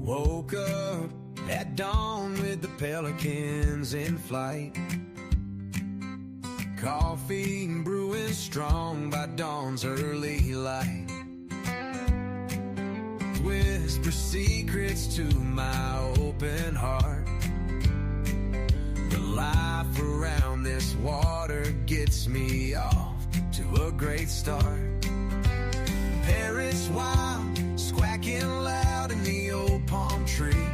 Woke up at dawn with the pelicans in flight. Coffee brewing strong by dawn's early light. Whisper secrets to my open heart. The life around this water gets me off to a great start. Parrots wild, squawking loud in the old palm tree.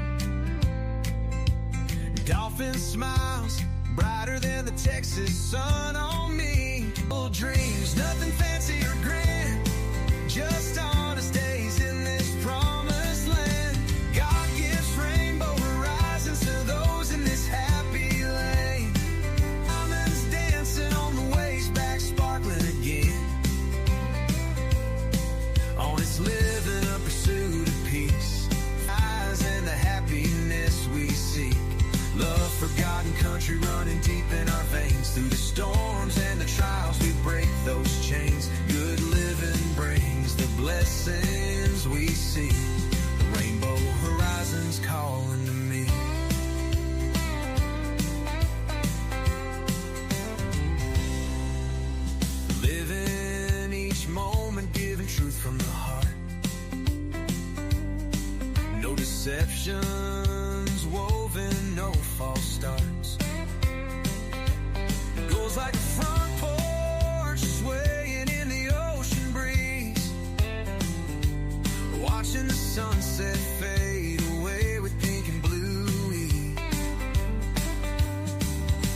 Dolphin smiles, brighter than the Texas sun on me. Full dreams, nothing fancy or grand, just honest days in this promised land. God gives rainbow horizons to those in this happy lane. Diamonds dancing on the waves, back sparkling again. Honest living, a pursuit of peace, eyes and the happiness we seek. Love, forgotten country running deep in our veins. Through the storms and the trials we break those chains. Good living brings the blessings we see. The rainbow horizons calling to me. Living each moment, giving truth from the heart. No deceptions woven, no false starts. It goes like a front porch swaying in the ocean breeze. Watching the sunset fade away with pink and bluey.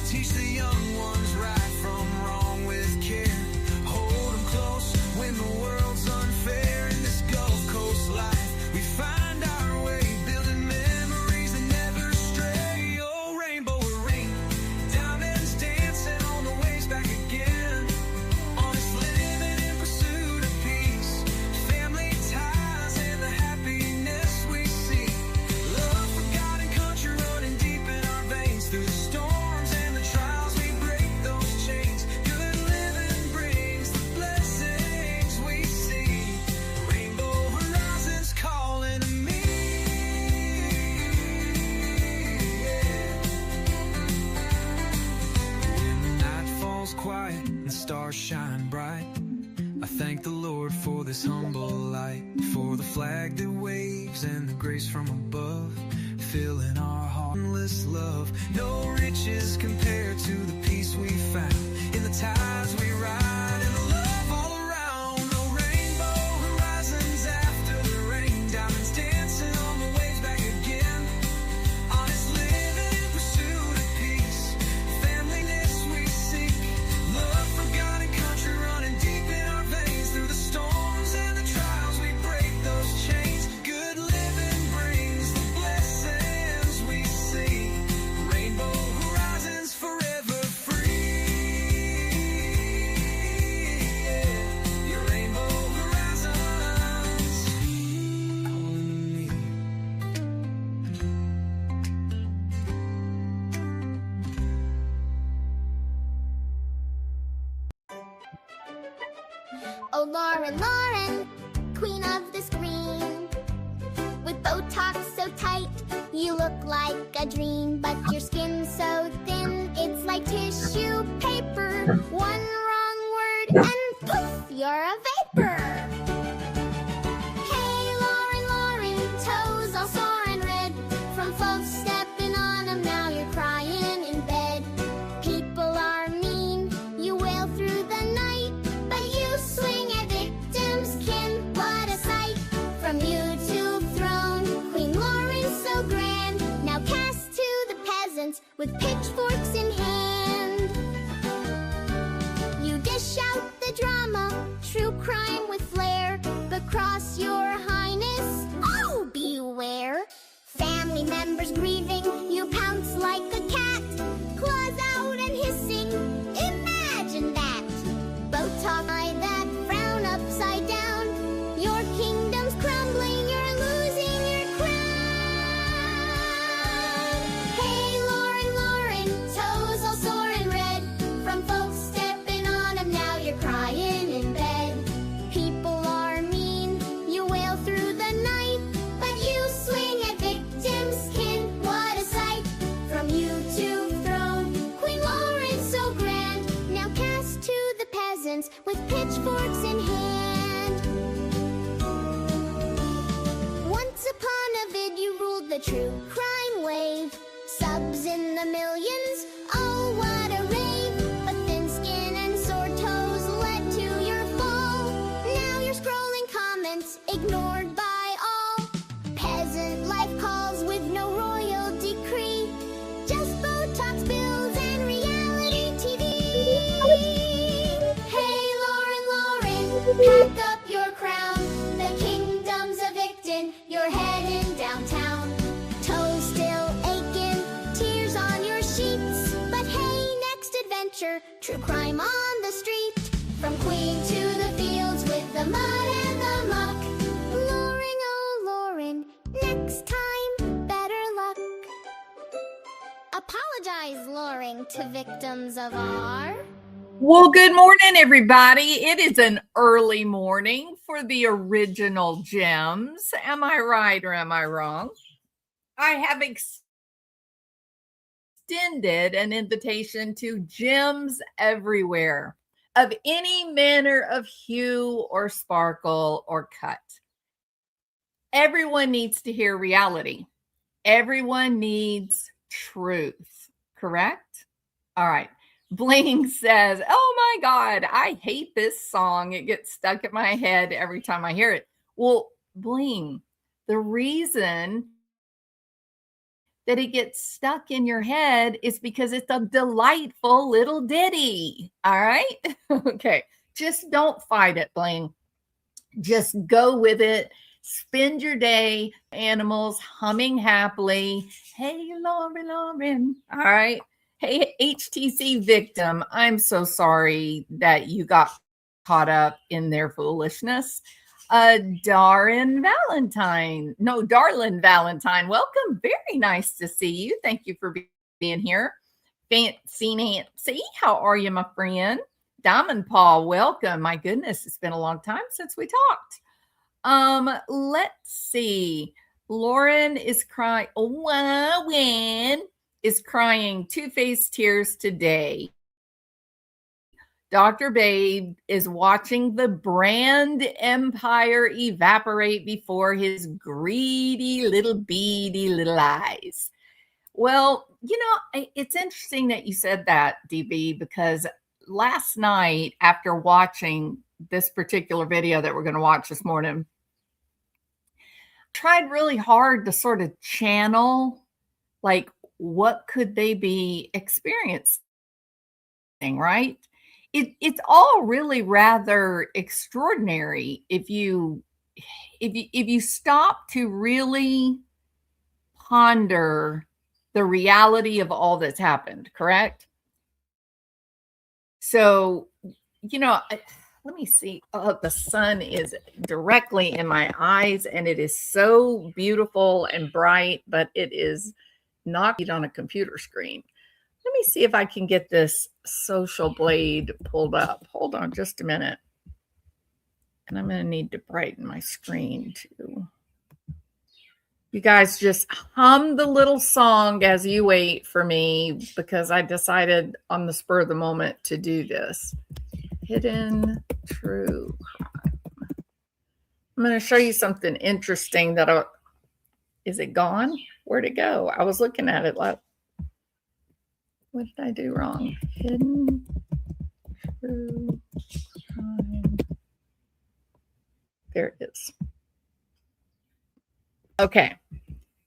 Teach the young ones right from wrong with care. Hold them close when the world's unfair. In this Gulf Coast life we find our way, building memories that never stray. Oh, rainbow rain, diamonds dancing on the waves back again. Honest living in pursuit of peace, family ties and the happiness we see. Love, forgotten country running deep in our veins. Through the storms and the trials we break those chains. Good living brings the blessings we see. Rainbow horizons calling to me. When the night falls quiet and stars shine bright, I thank the Lord for this humble light, for the flag that waves and the grace from above, filling our heartless love. No riches compared to the peace we found in the tides we ride and the love all around. No rainbow horizons after the rain, diamonds dancing on the waves back again. Honest living in pursuit of peace, familyness we seek. Love, forgotten country running deep in our veins. Through the storms and the trials we break those chains. Good living brings the blessings we see. Rainbow horizons forever free. Yeah. Your rainbow horizons calling me. Oh, Lauren, Lauren, queen of the screen. With Botox so tight, you look like a dream. But your skin's so thin, it's like tissue paper. One wrong word and poof, you're a vapor. Hey, Lauren, Lauren, toes all sore and red. From folks stepping on them, now you're crying in bed. People are mean, you wail through the night, but you swing at victims' kin. What a sight! From YouTube throne, Queen Lauren's so grand. Now cast to the peasants with pitchforks in hand. You dish out the drama, true crime with flair, but cross your highness, oh beware. Family members grieving, you pounce like a cat, claws out and hissing, imagine that. Botox eye that frown upside down, your kingdom's crumbling, you're losing your crown. Hey, Lauren, Lauren, toes all sore and red. From folks stepping on them, now you're crying in bed. People are mean, you wail through the night, but you swing at victims' in the millions. Oh, what a rave! But thin skin and sore toes led to your fall. Now you're scrolling comments, ignored by all. Peasant life calls with no royal decree. Just Botox bills and reality TV. Hey, Lauren, pack up your crown. The kingdom's evicting, you're heading downtown. Toes still aching, tears on your sheets. But hey, next adventure, true crime on the street. From queen to the fields with the mud and the muck. Lauren, oh Lauren, next time, better luck. Apologize, Lauren, to victims of our... Well, good morning, everybody. It is an early morning for the original gems. Am I right or am I wrong? I have extended an invitation to gems everywhere of any manner of hue or sparkle or cut. Everyone needs to hear reality. Everyone needs truth, correct? All right. Bling says, oh my God, I hate this song. It gets stuck in my head every time I hear it. Well, Bling, the reason that it gets stuck in your head is because it's a delightful little ditty. All right. Okay. Just don't fight it, Bling. Just go with it. Spend your day, animals humming happily. Hey, Lauren. All right. Hey, HTC victim, I'm so sorry that you got caught up in their foolishness. Darlin Valentine, welcome. Very nice to see you. Thank you for being here. Fancy Nancy, how are you, my friend? Diamond Paul, welcome. My goodness, it's been a long time since we talked. Let's see. Lauren is crying. Is crying two-faced tears today. Dr. Babe is watching the brand empire evaporate before his greedy little beady little eyes. Well, you know, it's interesting that you said that, DB, because last night after watching this particular video that we're going to watch this morning, tried really hard to sort of channel, like, what could they be experiencing, right? It's all really rather extraordinary if you stop to really ponder the reality of all that's happened, correct? So, you know, let me see. Oh, the sun is directly in my eyes and it is so beautiful and bright, but it is not on a computer screen. Let me see if I can get this social blade pulled up. Hold on just a minute. And I'm going to need to brighten my screen too. You guys just hum the little song as you wait for me because I decided on the spur of the moment to do this. Hidden true crime. I'm going to show you something interesting that is it gone? Where'd it go? I was looking at it like, what did I do wrong? Hidden true crime. There it is. Okay.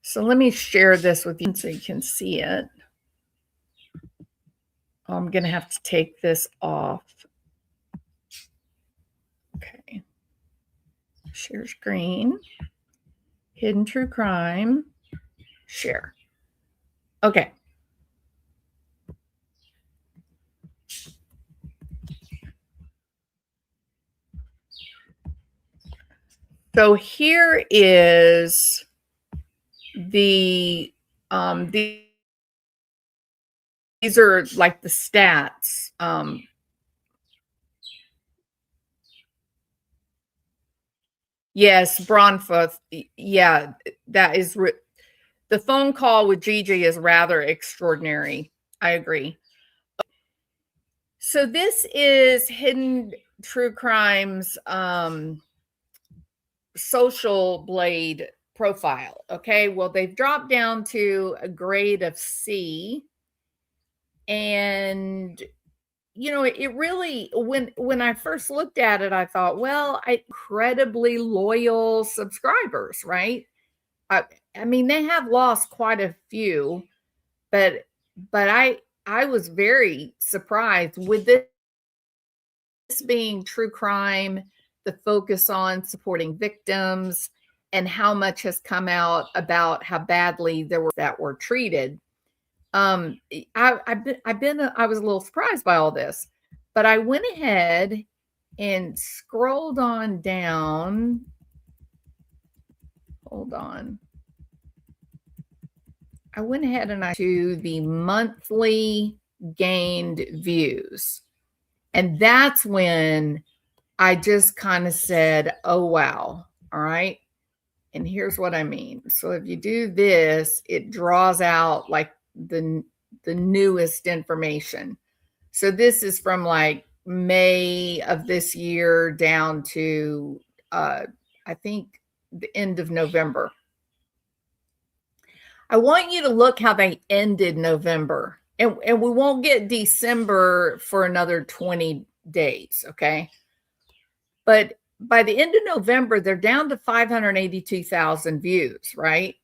So let me share this with you so you can see it. I'm going to have to take this off. Okay. Share screen. Hidden true crime. Share. Okay. So here is the these are like the stats. Yes, Bronfuth. Yeah, that is the phone call with Gigi is rather extraordinary. I agree. So this is Hidden True Crimes social blade profile. Okay, well, they've dropped down to a grade of C. And it really, when I first looked at it, I thought, well, incredibly loyal subscribers, right? I mean, they have lost quite a few, but I was very surprised with this being true crime, the focus on supporting victims, and how much has come out about how badly there were that were treated. I was a little surprised by all this, but I went ahead and scrolled on down. Hold on. I went ahead and I to the monthly gained views. And that's when I just kind of said, oh, wow. All right. And here's what I mean. So if you do this, it draws out like the newest information. So this is from like May of this year down to I think the end of November. I want you to look how they ended November, and we won't get December for another 20 days, okay? But by the end of November, they're down to 582,000 views, right?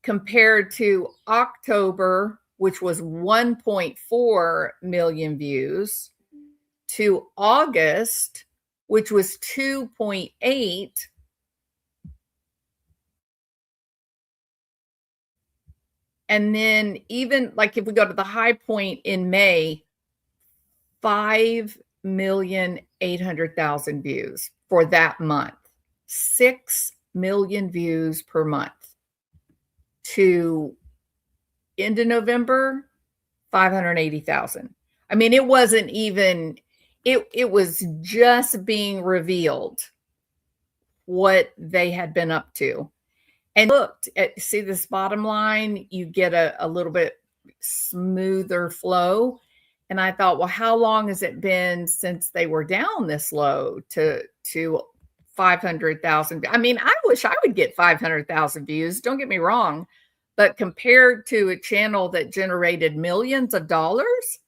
Compared to October, which was 1.4 million views, to August, which was 2.8. And then even like if we go to the high point in May, 5,800,000 views for that month, 6 million views per month. To end of November, 580,000. I mean, it wasn't even, it was just being revealed what they had been up to. And looked at, see this bottom line, you get a little bit smoother flow. And I thought, well, how long has it been since they were down this low to 500,000? I mean, I wish I would get 500,000 views. Don't get me wrong. But compared to a channel that generated millions of dollars,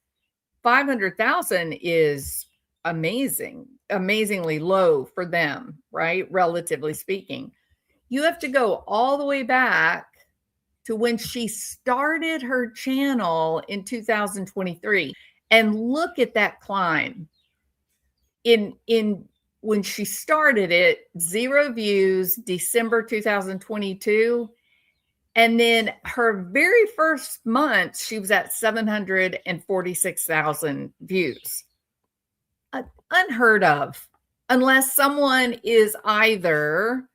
500,000 is amazingly low for them, right? Relatively speaking. You have to go all the way back to when she started her channel in 2023 and look at that climb. In when she started it, 0 views, December 2022. And then her very first month, she was at 746,000 views. Unheard of, unless someone is either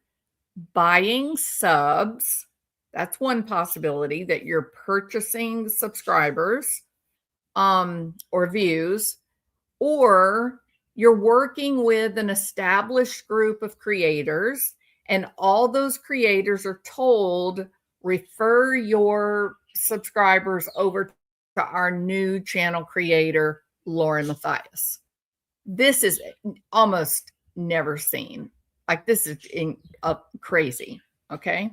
buying subs. That's one possibility, that you're purchasing subscribers or views, or you're working with an established group of creators, and all those creators are told, refer your subscribers over to our new channel creator, Lauren Matthias. This is almost never seen. Like, this is crazy, okay?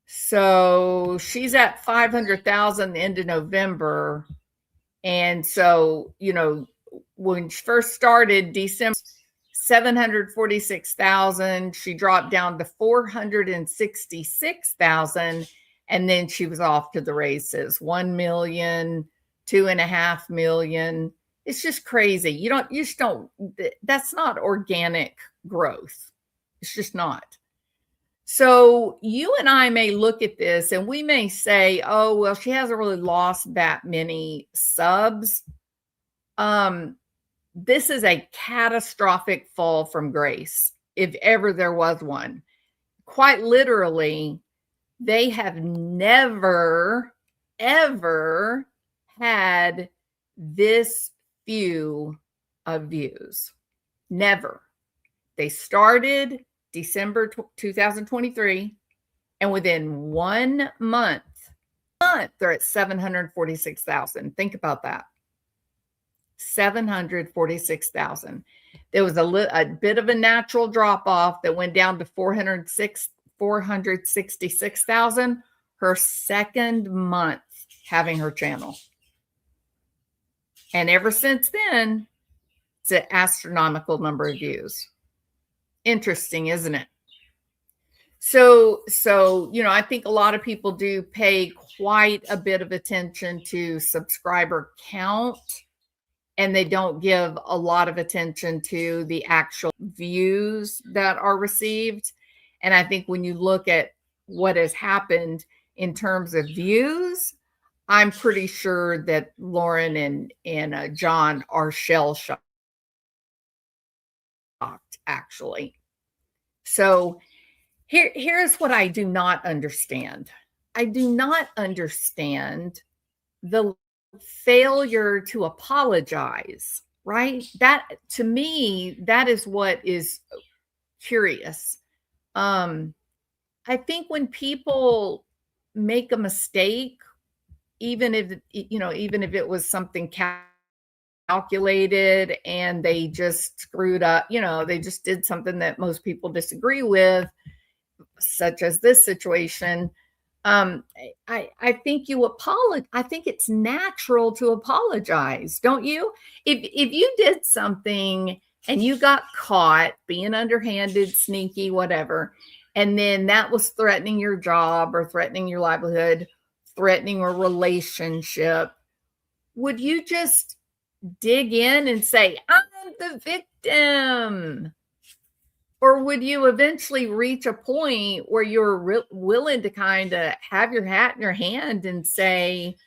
So she's at 500,000 the end of November. And so, when she first started, December, 746,000, she dropped down to 466,000. And then she was off to the races, 1 million, 2.5 million. It's just crazy. You just don't, that's not organic growth. It's just not. So you and I may look at this and we may say, oh, well, she hasn't really lost that many subs. This is a catastrophic fall from grace, if ever there was one. Quite literally, they have never, ever had this few of views. Never. They started December 2023, and within 1 month, they're at 746,000. Think about that. 746,000. There was a bit of a natural drop off that went down to 466,000. Her second month having her channel. And ever since then, it's an astronomical number of views. Interesting, isn't it? So, I think a lot of people do pay quite a bit of attention to subscriber count, and they don't give a lot of attention to the actual views that are received. And I think when you look at what has happened in terms of views, I'm pretty sure that Lauren and John are shell-shocked, actually. So here's what I do not understand. I do not understand the failure to apologize, right? That, to me, that is what is curious. I think when people make a mistake, even if it was something calculated and they just screwed up, they just did something that most people disagree with, such as this situation, I think you apologize. I think it's natural to apologize, don't you? If you did something and you got caught being underhanded, sneaky, whatever, and then that was threatening your job or threatening your livelihood, threatening a relationship, would you just dig in and say, I'm the victim? Or would you eventually reach a point where you're willing to kind of have your hat in your hand and say,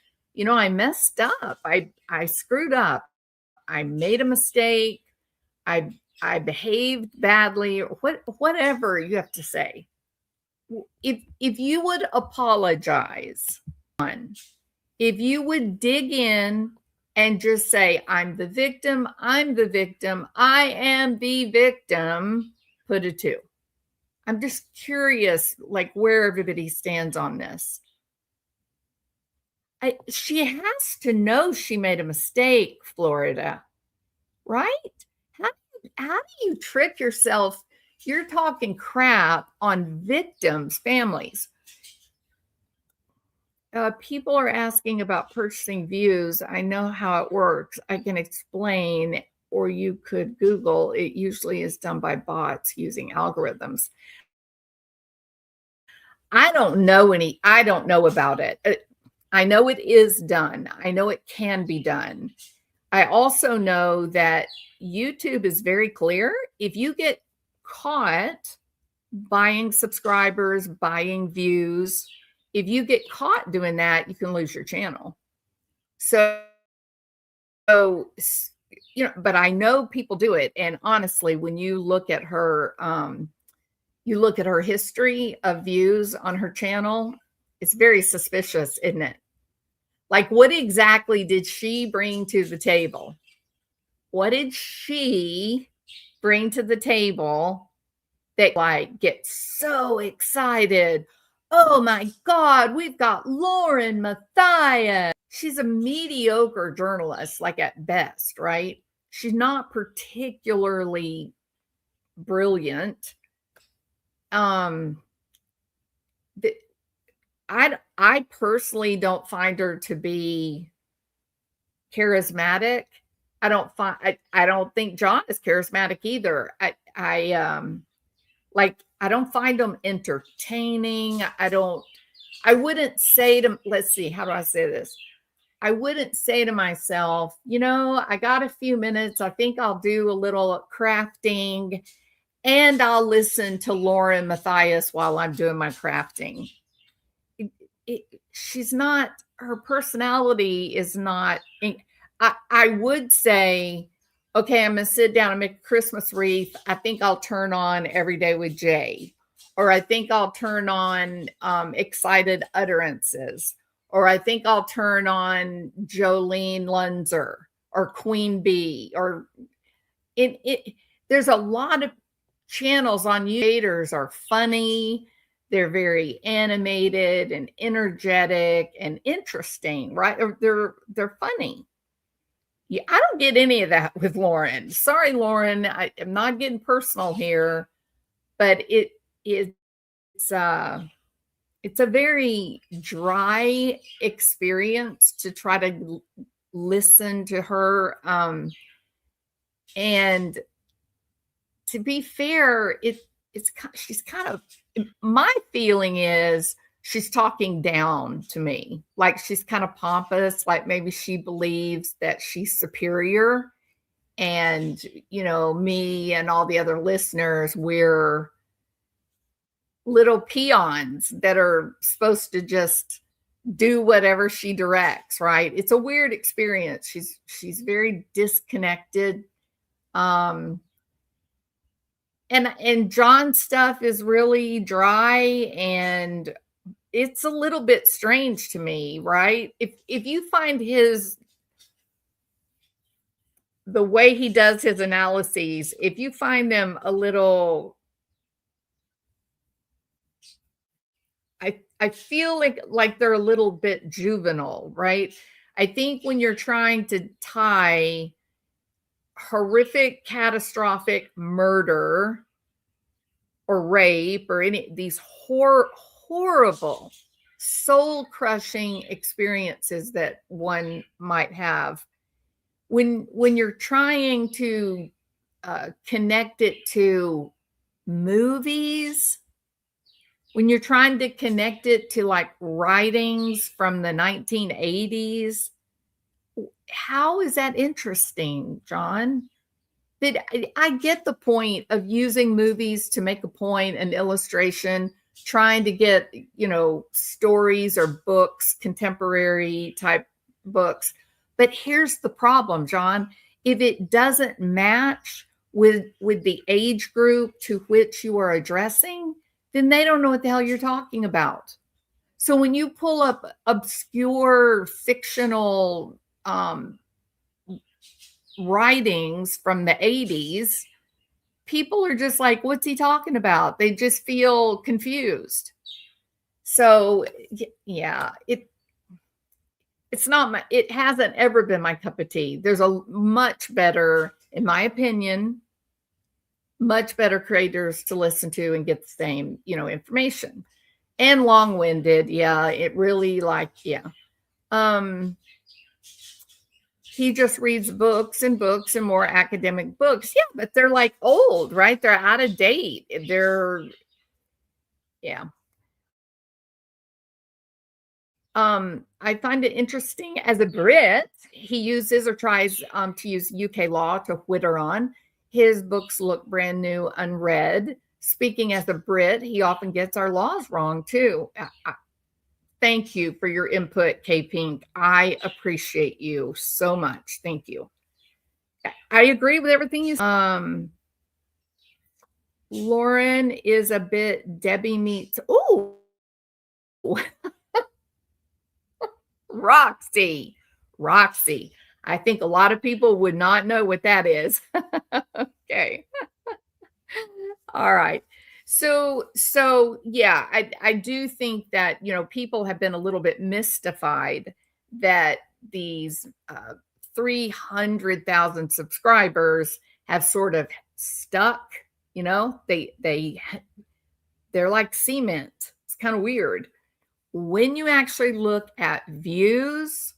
I messed up. I screwed up. I made a mistake. I behaved badly, or whatever you have to say. If you would apologize, if you would dig in and just say, I'm the victim, I am the victim, put a 2. I'm just curious, like, where everybody stands on this. She has to know she made a mistake, Florida, right? How do you trick yourself? You're talking crap on victims' families. People are asking about purchasing views. I know how it works. I can explain, or you could Google. It usually is done by bots using algorithms. I don't know about it. I know it is done. I know it can be done. I also know that YouTube is very clear. If you get caught buying subscribers, buying views, if you get caught doing that, you can lose your channel. So, but I know people do it. And honestly, when you look at her, history of views on her channel, it's very suspicious, isn't it? Like, what exactly did she bring to the table? What did she bring to the table that, like, get so excited? Oh my God, we've got Lauren Matthias. She's a mediocre journalist, like, at best, right? She's not particularly brilliant. I personally don't find her to be charismatic. I don't think John is charismatic either. I don't find them entertaining. I wouldn't say to, let's see, how do I say this? I wouldn't say to myself, I got a few minutes. I think I'll do a little crafting and I'll listen to Lauren Matthias while I'm doing my crafting. She's not, her personality is not, I would say, okay, I'm going to sit down and make a Christmas wreath. I think I'll turn on Every Day with Jay, or I think I'll turn on Excited Utterances, or I think I'll turn on Jolene Lunzer or Queen Bee, or there's a lot of channels on YouTube. Creators are funny. They're very animated and energetic and interesting, right? They're funny. Yeah, I don't get any of that with Lauren. Sorry, Lauren. I am not getting personal here, but it's it's a very dry experience to try to listen to her. And to be fair, she's kind of, my feeling is she's talking down to me. Like she's kind of pompous, like maybe she believes that she's superior. And, me and all the other listeners, we're little peons that are supposed to just do whatever she directs, right? It's a weird experience. She's very disconnected. And John's stuff is really dry, and it's a little bit strange to me, right? If you find the way he does his analyses, if you find them a little, I feel like they're a little bit juvenile, right? I think when you're trying to tie horrific, catastrophic murder or rape or any these horrible, soul-crushing experiences that one might have, when you're trying to connect it to movies, when you're trying to connect it to like writings from the 1980s, how is that interesting, John? I get the point of using movies to make a point, an illustration, trying to get, stories or books, contemporary type books. But here's the problem, John. If it doesn't match with the age group to which you are addressing, then they don't know what the hell you're talking about. So when you pull up obscure fictional writings from the 80s, people are just like, what's he talking about? They just feel confused. So yeah, it's not it hasn't ever been my cup of tea. There's a much better, in my opinion, much better creators to listen to and get the same, information. And long-winded. Yeah, it really he just reads books and books and more academic books. Yeah, but they're like old, right? They're out of date. Yeah. I find it interesting as a Brit, he uses or tries to use UK law to whitter on. His books look brand new, unread. Speaking as a Brit, he often gets our laws wrong too. Thank you for your input, K Pink. I appreciate you so much. Thank you. I agree with everything you said. Lauren is a bit Debbie meets. Oh, Roxy. I think a lot of people would not know what that is. Okay. All right. So yeah, I do think that, people have been a little bit mystified that these 300,000 subscribers have sort of stuck, they're like cement. It's kind of weird. When you actually look at views,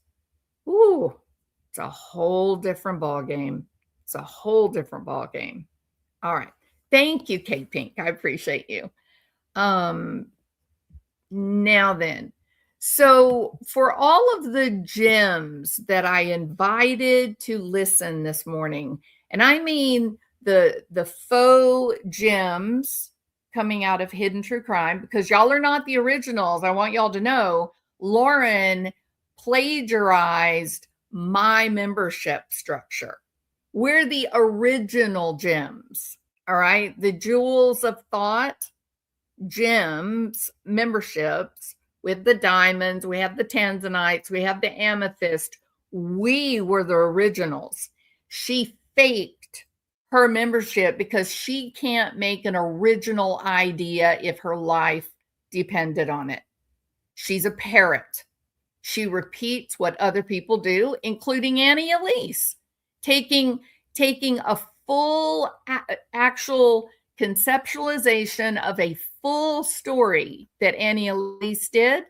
it's a whole different ballgame. All right. Thank you, Kate Pink. I appreciate you. Now then, so for all of the gems that I invited to listen this morning, and I mean the faux gems coming out of Hidden True Crime, because y'all are not the originals. I want y'all to know Lauren plagiarized my membership structure. We're the original gems. All right. The Jewels of Thought gems memberships with the diamonds. We have the tanzanites. We have the amethyst. We were the originals. She faked her membership because she can't make an original idea if her life depended on it. She's a parrot. She repeats what other people do, including Annie Elise. taking a full actual conceptualization of a full story that Annie Elise did,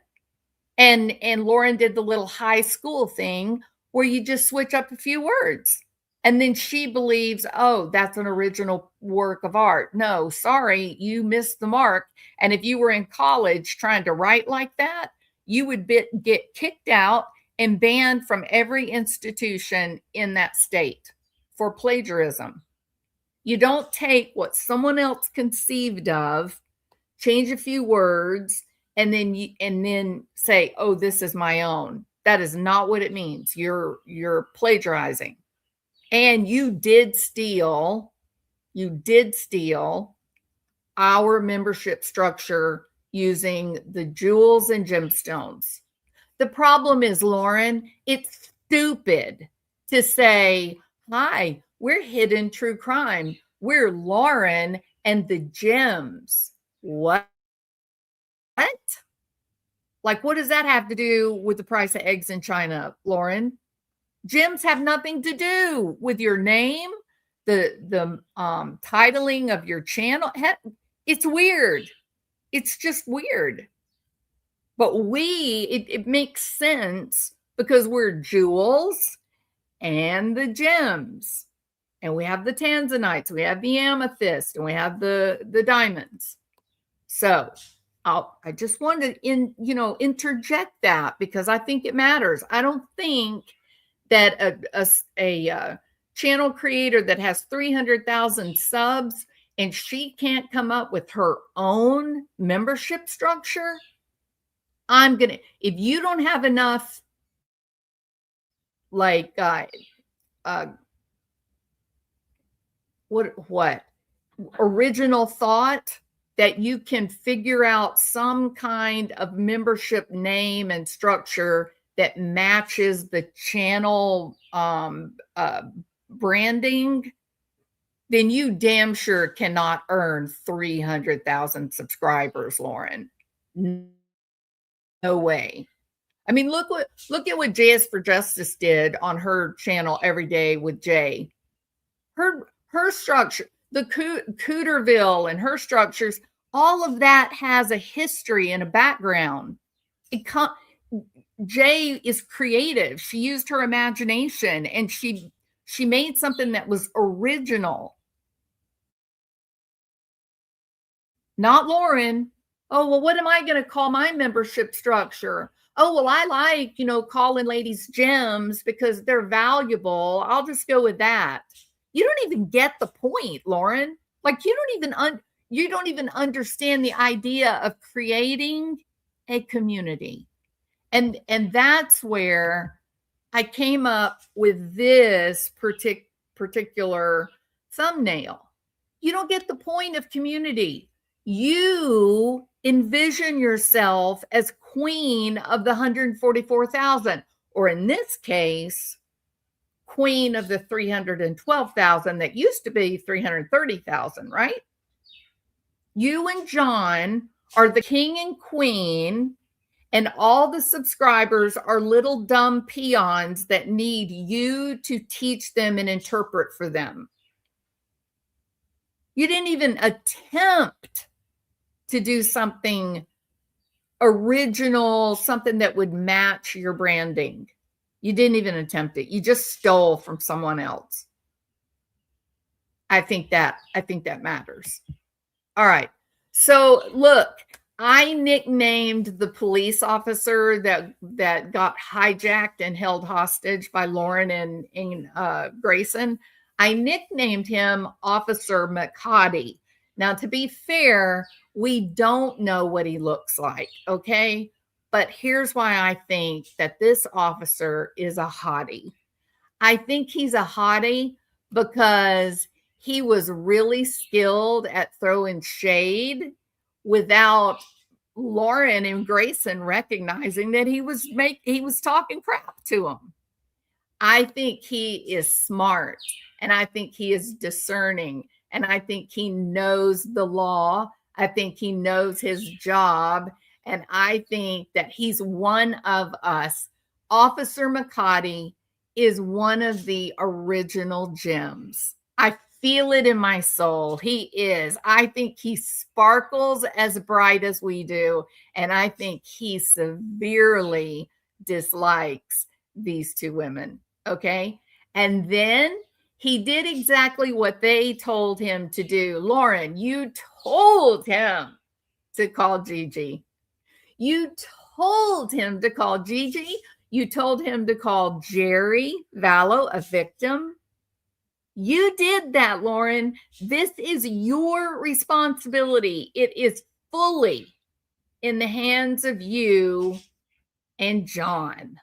and Lauren did the little high school thing where you just switch up a few words. And then she believes, oh, that's an original work of art. No, sorry, you missed the mark. And if you were in college trying to write like that, you would get kicked out and banned from every institution in that state for plagiarism. You don't take what someone else conceived of, change a few words, and then say, oh, this is my own. That is not what it means. You're plagiarizing. And you did steal our membership structure using the jewels and gemstones. The problem is, Lauren, it's stupid to say, hi, we're Hidden True Crime. We're Lauren and the gems. What? Like, what does that have to do with the price of eggs in China, Lauren? Gems have nothing to do with your name, the titling of your channel. It's weird. It's just weird. But it makes sense because we're jewels and the gems. And we have the tanzanites, we have the amethyst, and we have the diamonds. So I just wanted to interject that because I think it matters. I don't think that a channel creator that has 300,000 subs and she can't come up with her own membership structure. If you don't have enough like what original thought that you can figure out some kind of membership name and structure that matches the channel branding, then you damn sure cannot earn 300,000 subscribers, Lauren. No way. I mean, look at what JS for Justice did on her channel Every Day with Jay. Her structure, the Cooterville and her structures, all of that has a history and a background. Jay is creative. She used her imagination and she made something that was original. Not Lauren. Oh, well, what am I going to call my membership structure? Oh, well, I like, calling ladies gems because they're valuable. I'll just go with that. You don't even get the point, Lauren. Like you don't even understand the idea of creating a community. And that's where I came up with this particular thumbnail. You don't get the point of community. You envision yourself as queen of the 144,000, or in this case, queen of the 312,000 that used to be 330,000, right? You and John are the king and queen, and all the subscribers are little dumb peons that need you to teach them and interpret for them. You didn't even attempt to do something original, something that would match your branding. You didn't even attempt it. You just stole from someone else. I think that matters. All right. So look, I nicknamed the police officer that got hijacked and held hostage by Lauren and Grayson. I nicknamed him Officer McCotty. Now, to be fair, we don't know what he looks like, okay? But here's why I think that this officer is a hottie. I think he's a hottie because he was really skilled at throwing shade without Lauren and Grayson recognizing that he was talking crap to him. I think he is smart, and I think he is discerning, and I think he knows the law. I think he knows his job, and I think that he's one of us. Officer McCotty is one of the original gems. I feel it in my soul. He is. I think he sparkles as bright as we do. And I think he severely dislikes these two women. Okay. And then he did exactly what they told him to do. Lauren, you told him to call Gigi. You told him to call Gigi. You told him to call Jerry Vallow a victim. You did that, Lauren. This is your responsibility. It is fully in the hands of you and John.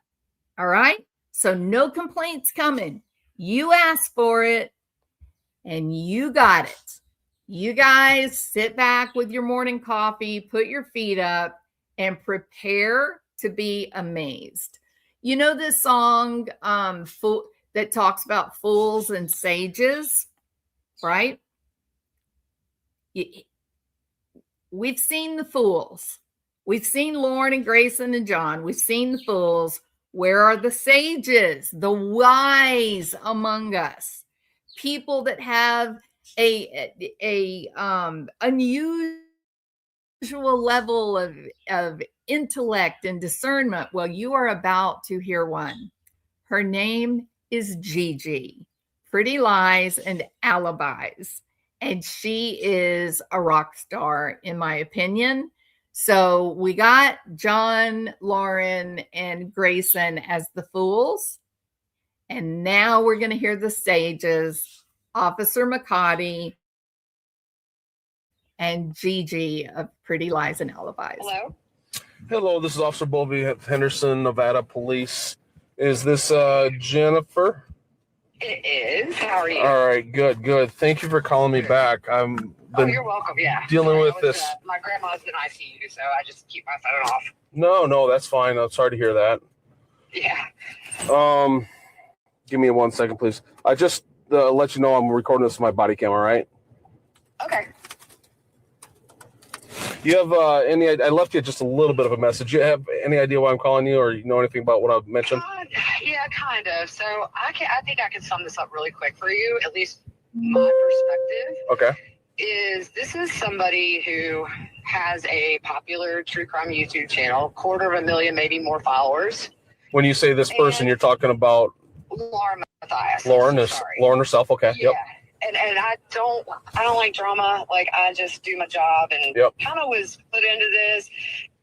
All right? So no complaints coming. You asked for it and you got it. You guys sit back with your morning coffee, put your feet up, and prepare to be amazed. You know this song that talks about fools and sages, right? We've seen the fools. We've seen Lauren and Grayson and John. We've seen the fools. Where are the sages, the wise among us? People that have a unusual level of intellect and discernment. Well, you are about to hear one. Her name is Gigi, Pretty Lies and Alibis. And she is a rock star, in my opinion. So we got John, Lauren, and Grayson as the fools. And now we're going to hear the sages, Officer McCarty and Gigi of Pretty Lies and Alibis. Hello? Hello, this is Officer Bowlby at Henderson, Nevada Police. Is this Jennifer? It is. How are you? All right, good. Thank you for calling me back. You're welcome. Yeah. Dealing with this. My grandma's in ICU, so I just keep my phone off. No, that's fine. I'm sorry to hear that. Yeah. Give me 1 second, please. I just let you know I'm recording this with my body camera, right? Okay. You have I left you just a little bit of a message. You have any idea why I'm calling you, or you know anything about what I've mentioned? Yeah, kind of. So I think I can sum this up really quick for you, at least my perspective. Okay. This is somebody who has a popular true crime YouTube channel, 250,000, maybe more followers. When you say this person, you're talking about Lauren Matthias. Lauren herself. Okay. Yeah. Yep. And I don't like drama. Like, I just do my job and kind of was put into this.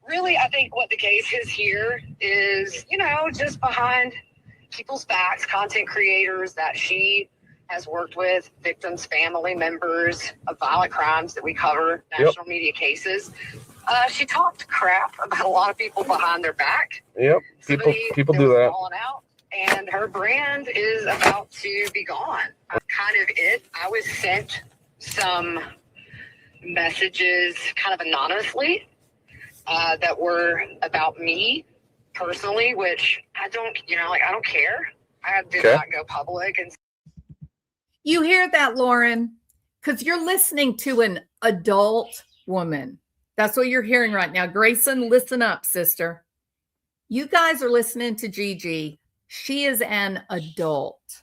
Really, I think what the case is here is, just behind people's backs, content creators that she has worked with, victims, family members of violent crimes that we cover, national media cases. She talked crap about a lot of people behind their back. Yep. People do that. Out, and her brand is about to be gone. Kind of it. I was sent some messages kind of anonymously that were about me personally, which I don't care. I did not go public. And you hear that, Lauren? Because you're listening to an adult woman. That's what you're hearing right now. Grayson, listen up, sister. You guys are listening to Gigi. She is an adult.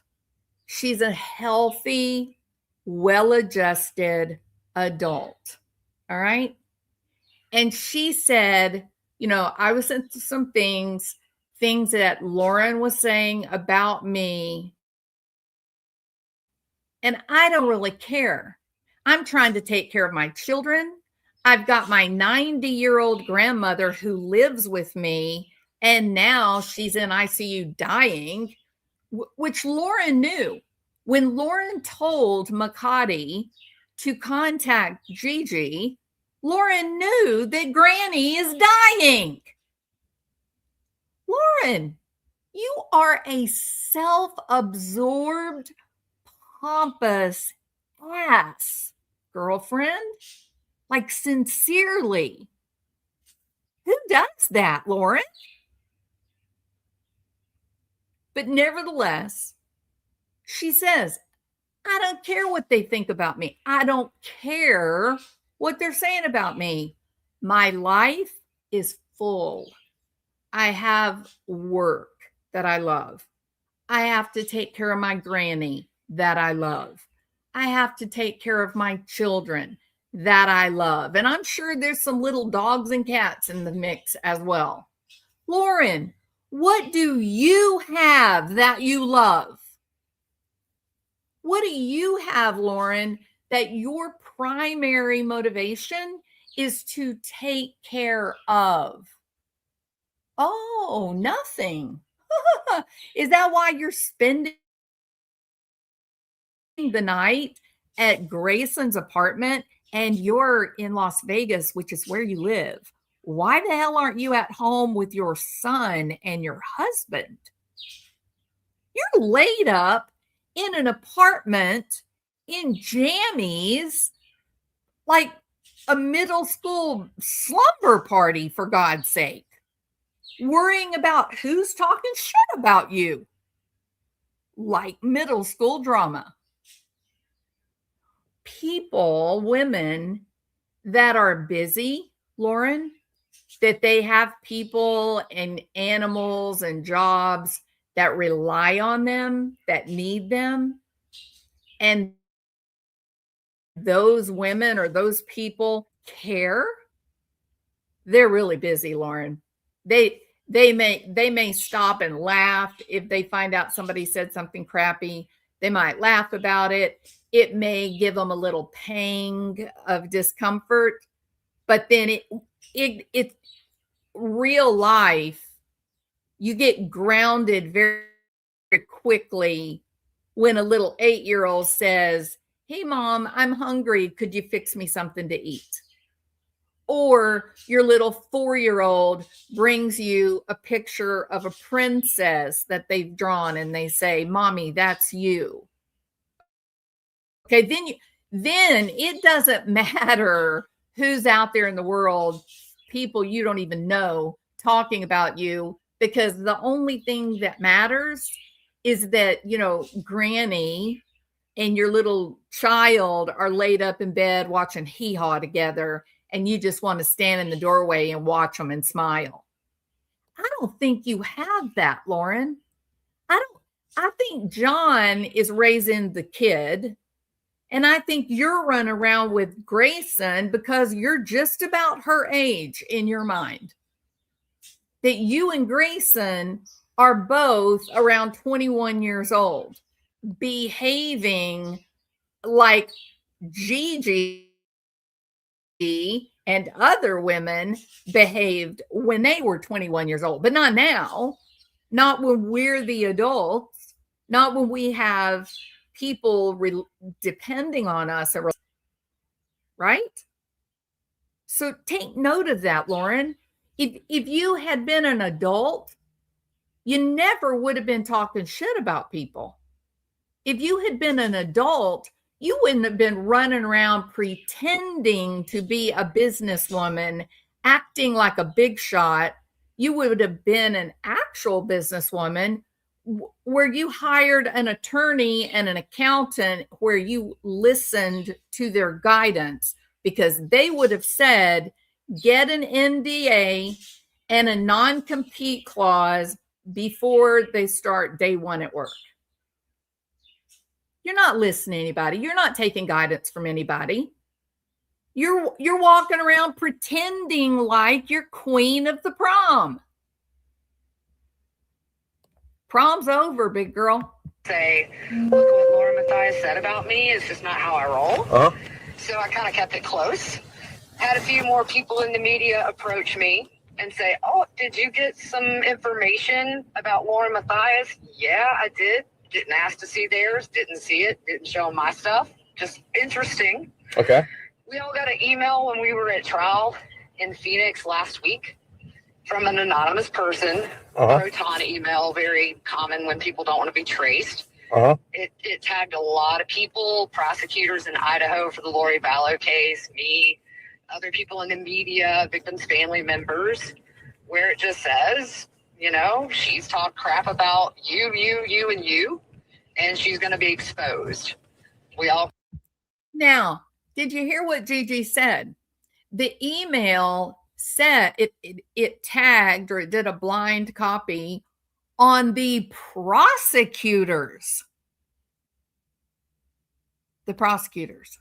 She's a healthy, well-adjusted adult. All right. And she said, I was into some things that Lauren was saying about me. And I don't really care. I'm trying to take care of my children. I've got my 90-year-old grandmother who lives with me, and now she's in ICU dying, which Lauren knew. When Lauren told McCarty to contact Gigi, Lauren knew that Granny is dying. Lauren, you are a self-absorbed, pompous ass, girlfriend. Like, sincerely. Who does that, Lauren? But nevertheless, she says, I don't care what they think about me. I don't care what they're saying about me. My life is full. I have work that I love. I have to take care of my granny that I love. I have to take care of my children that I love. And I'm sure there's some little dogs and cats in the mix as well. Lauren, what do you have that you love? What do you have, Lauren, that your primary motivation is to take care of? Oh, nothing. Is that why you're spending the night at Grayson's apartment and you're in Las Vegas, which is where you live? Why the hell aren't you at home with your son and your husband? You're laid up in an apartment in jammies like a middle school slumber party, for God's sake, worrying about who's talking shit about you, like middle school drama. People, women that are busy, Lauren, that they have people and animals and jobs that rely on them, that need them, and those women or those people care, they're really busy, Lauren. They may stop and laugh if they find out somebody said something crappy. They might laugh about it. It may give them a little pang of discomfort, but then it's real life. You get grounded very, very quickly when a little 8-year-old says, "Hey, Mom, I'm hungry. Could you fix me something to eat?" Or your little 4-year-old brings you a picture of a princess that they've drawn and they say, "Mommy, that's you." Okay, then it doesn't matter who's out there in the world, people you don't even know talking about you, because the only thing that matters is that, Granny and your little child are laid up in bed watching hee-haw together, and you just want to stand in the doorway and watch them and smile. I don't think you have that, Lauren. I think John is raising the kid, and I think you're running around with Grayson because you're just about her age in your mind. That you and Grayson are both around 21 years old, behaving like Gigi and other women behaved when they were 21 years old, but not now, not when we're the adults, not when we have people depending on us, right? So take note of that, Lauren. If you had been an adult, you never would have been talking shit about people. If you had been an adult, you wouldn't have been running around pretending to be a businesswoman, acting like a big shot. You would have been an actual businesswoman where you hired an attorney and an accountant, where you listened to their guidance, because they would have said, get an NDA and a non-compete clause before they start day one at work. You're not listening to anybody. You're not taking guidance from anybody. You're walking around pretending like you're queen of the prom. Prom's over, big girl. Say, look what Laura Matthias said about me is just not how I roll. So I kind of kept it close. Had a few more people in the media approach me and say, "Oh, did you get some information about Laura Matthias?" Yeah, I did. Didn't ask to see theirs, didn't see it, didn't show them my stuff. Just interesting. Okay. We all got an email when we were at trial in Phoenix last week from an anonymous person. Proton email, very common when people don't want to be traced. It tagged a lot of people, prosecutors in Idaho for the Lori Vallow case, me, other people in the media, victims' family members, where it just says, she's talked crap about you, and you, and she's going to be exposed. Now, did you hear what Gigi said? The email said it tagged, or it did a blind copy on the prosecutors. The prosecutors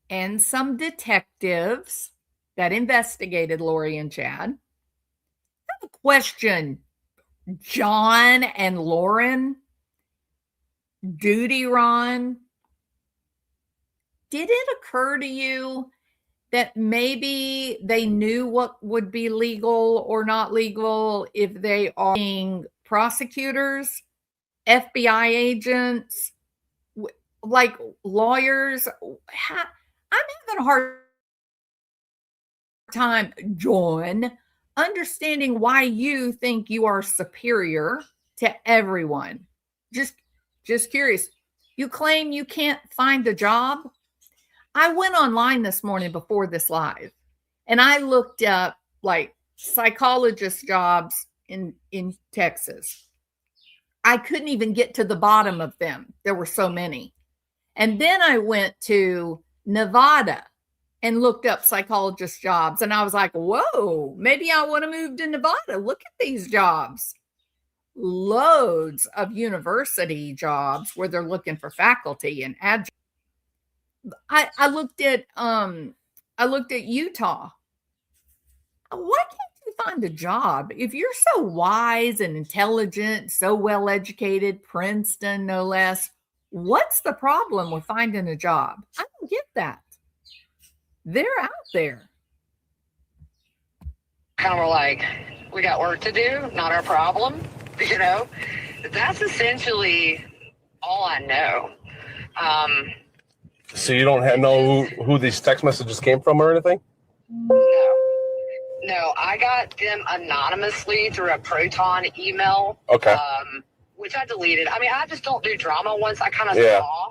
and some detectives that investigated Lori and Chad. I have a question, John and Lauren, Duty Ron. Did it occur to you that maybe they knew what would be legal or not legal if they are being prosecutors, FBI agents, like lawyers? I'm having a hard time, John, understanding why you think you are superior to everyone. Just curious. You claim you can't find a job. I went online this morning before this live, and I looked up like psychologist jobs in Texas. I couldn't even get to the bottom of them. There were so many. And then I went to Nevada and looked up psychologist jobs. And I was like, whoa, maybe I want to move to Nevada. Look at these jobs. Loads of university jobs where they're looking for faculty and adjunct. I looked at Utah. Why can't you find a job if you're so wise and intelligent, so well educated, Princeton no less? What's the problem with finding a job? I don't get that. They're out there. Kind of like, we got work to do, not our problem. You know, that's essentially all I know. So you don't know who these text messages came from or anything? No, I got them anonymously through a Proton email. Okay. Which I deleted. I mean, I just don't do drama once I kind of saw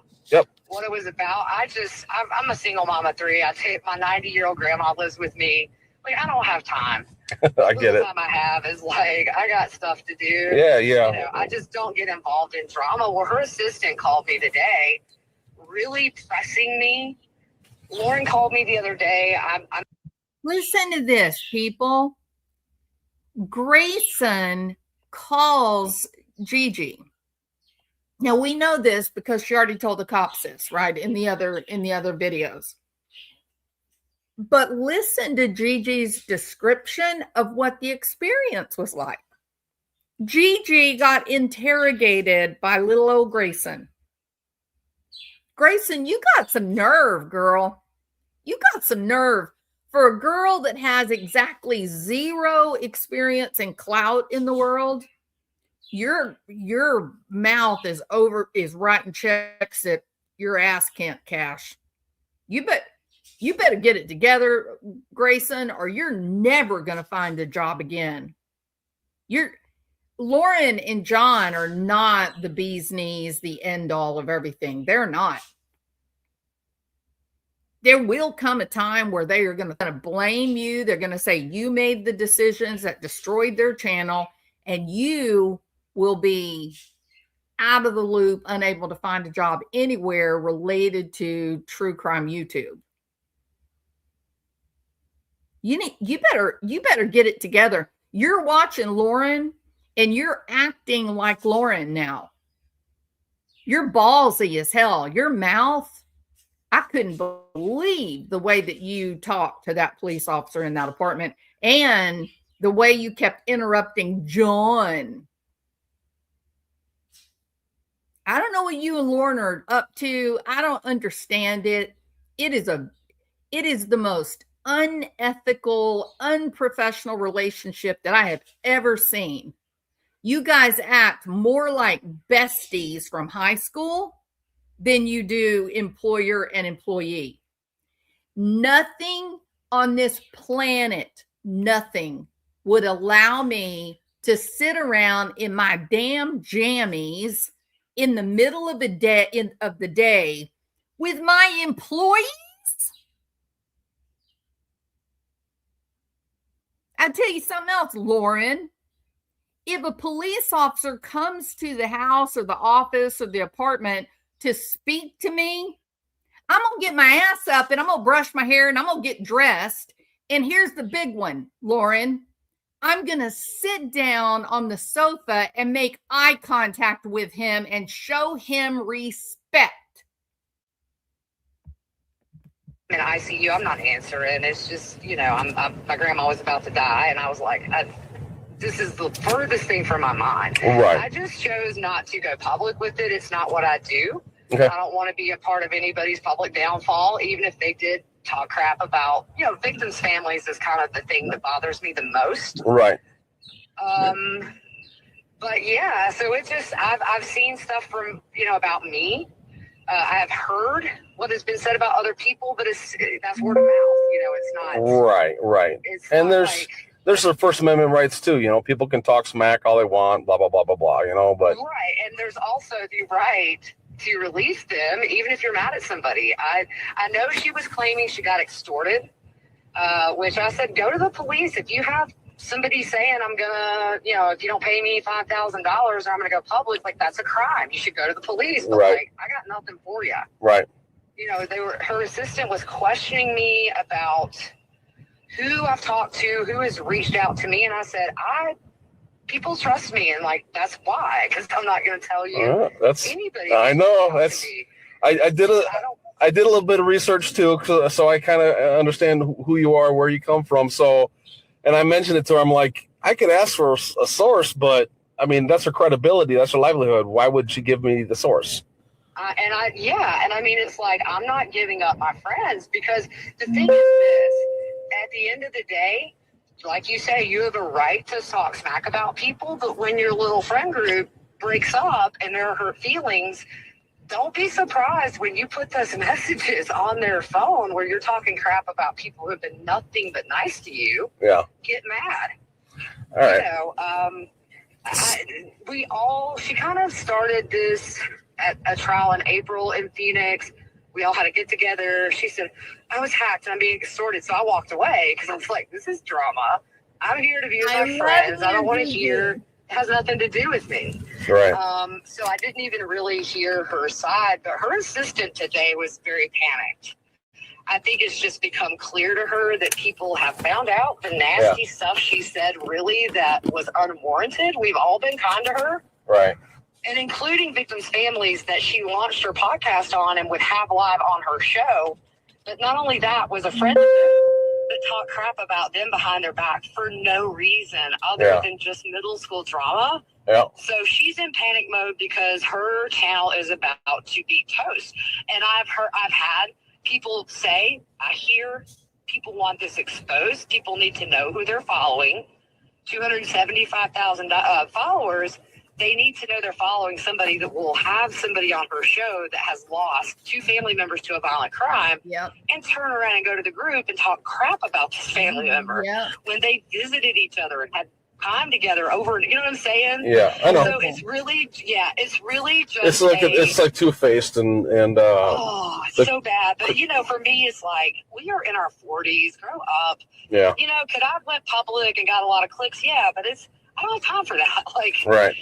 what it was about. I'm a single mom of 3. I take my 90-year-old grandma lives with me. Like, I don't have time. I get it. The time I have is like, I got stuff to do. Yeah. You know, I just don't get involved in drama. Well, her assistant called me today, really pressing me. Lauren called me the other day. I'm Listen to this, people. Grayson calls Gigi. Now we know this because she already told the cops this, right? In the other videos. But listen to Gigi's description of what the experience was like. Gigi got interrogated by little old Grayson. Grayson, you got some nerve, girl. You got some nerve. For a girl that has exactly 0 experience and clout in the world, your mouth is writing checks that your ass can't cash. You better get it together, Grayson, or you're never going to find a job again. Lauren and John are not the bee's knees, the end all of everything. They're not. There will come a time where they are going to blame you. They're going to say you made the decisions that destroyed their channel, and you will be out of the loop, unable to find a job anywhere related to true crime YouTube. You better get it together. You're watching Lauren and you're acting like Lauren now. You're ballsy as hell. Your mouth, I couldn't believe the way that you talked to that police officer in that apartment and the way you kept interrupting John. I don't know what you and Lauren are up to. I don't understand it. It is the most unethical, unprofessional relationship that I have ever seen. You guys act more like besties from high school than you do employer and employee. Nothing on this planet, nothing would allow me to sit around in my damn jammies in the middle of the day with my employees. I'll tell you something else, Lauren. If a police officer comes to the house or the office or the apartment to speak to me, I'm going to get my ass up and I'm going to brush my hair and I'm going to get dressed. And here's the big one, Lauren. I'm going to sit down on the sofa and make eye contact with him and show him respect. In ICU, I'm not answering. It's just, my grandma was about to die, and I was like, this is the furthest thing from my mind. Right. I just chose not to go public with it. It's not what I do. Okay. I don't want to be a part of anybody's public downfall, even if they did talk crap about, victims' families is kind of the thing that bothers me the most. Right. But yeah, so it's just, I've seen stuff from, about me. I have heard what has been said about other people, but that's word of mouth. It's not. Right. And there's the First Amendment rights too. People can talk smack all they want, blah, blah, blah, blah, blah, but. Right. And there's also the right to release them, even if you're mad at somebody. I know she was claiming she got extorted, which I said, go to the police. If you have somebody saying, I'm gonna, if you don't pay me $5,000 I'm gonna go public, like, that's a crime. You should go to the police. But right. Like, I got nothing for you. Right. Her assistant was questioning me about who I've talked to, who has reached out to me, and I said, people trust me, and like, that's why, because I'm not going to tell you anybody. I know that's. I did a little bit of research too, so I kind of understand who you are, where you come from. So, and I mentioned it to her. I'm like, I could ask for a source, but I mean, that's her credibility, that's her livelihood. Why would she give me the source? And I mean, it's like, I'm not giving up my friends, because the thing is this: at the end of the day, like you say, you have a right to talk smack about people, but when your little friend group breaks up and there are hurt feelings, don't be surprised when you put those messages on their phone where you're talking crap about people who have been nothing but nice to you. Yeah. Get mad. All right. She kind of started this at a trial in April in Phoenix. We all had to get together. She said, I was hacked and I'm being extorted. So I walked away because I was like, this is drama. I'm here to be with my friends. I don't want to hear. It has nothing to do with me. Right. So I didn't even really hear her side, but her assistant today was very panicked. I think it's just become clear to her that people have found out the nasty stuff she said, really, that was unwarranted. We've all been kind to her. Right. And including victims' families that she launched her podcast on and would have live on her show. But not only that, was a friend of them that talked crap about them behind their back for no reason other than just middle school drama. Yeah. So she's in panic mode because her channel is about to be toast. And I've had people say, I hear people want this exposed. People need to know who they're following. 275,000 followers. They need to know they're following somebody that will have somebody on her show that has lost 2 family members to a violent crime, and turn around and go to the group and talk crap about this family member when they visited each other and had time together over, you know what I'm saying? Yeah, I know. So it's really just it's like two-faced and it's so bad. But for me, it's like, we are in our 40s, grow up. Yeah. Could I went public and got a lot of clicks? Yeah, but I don't have time for that. Like, right.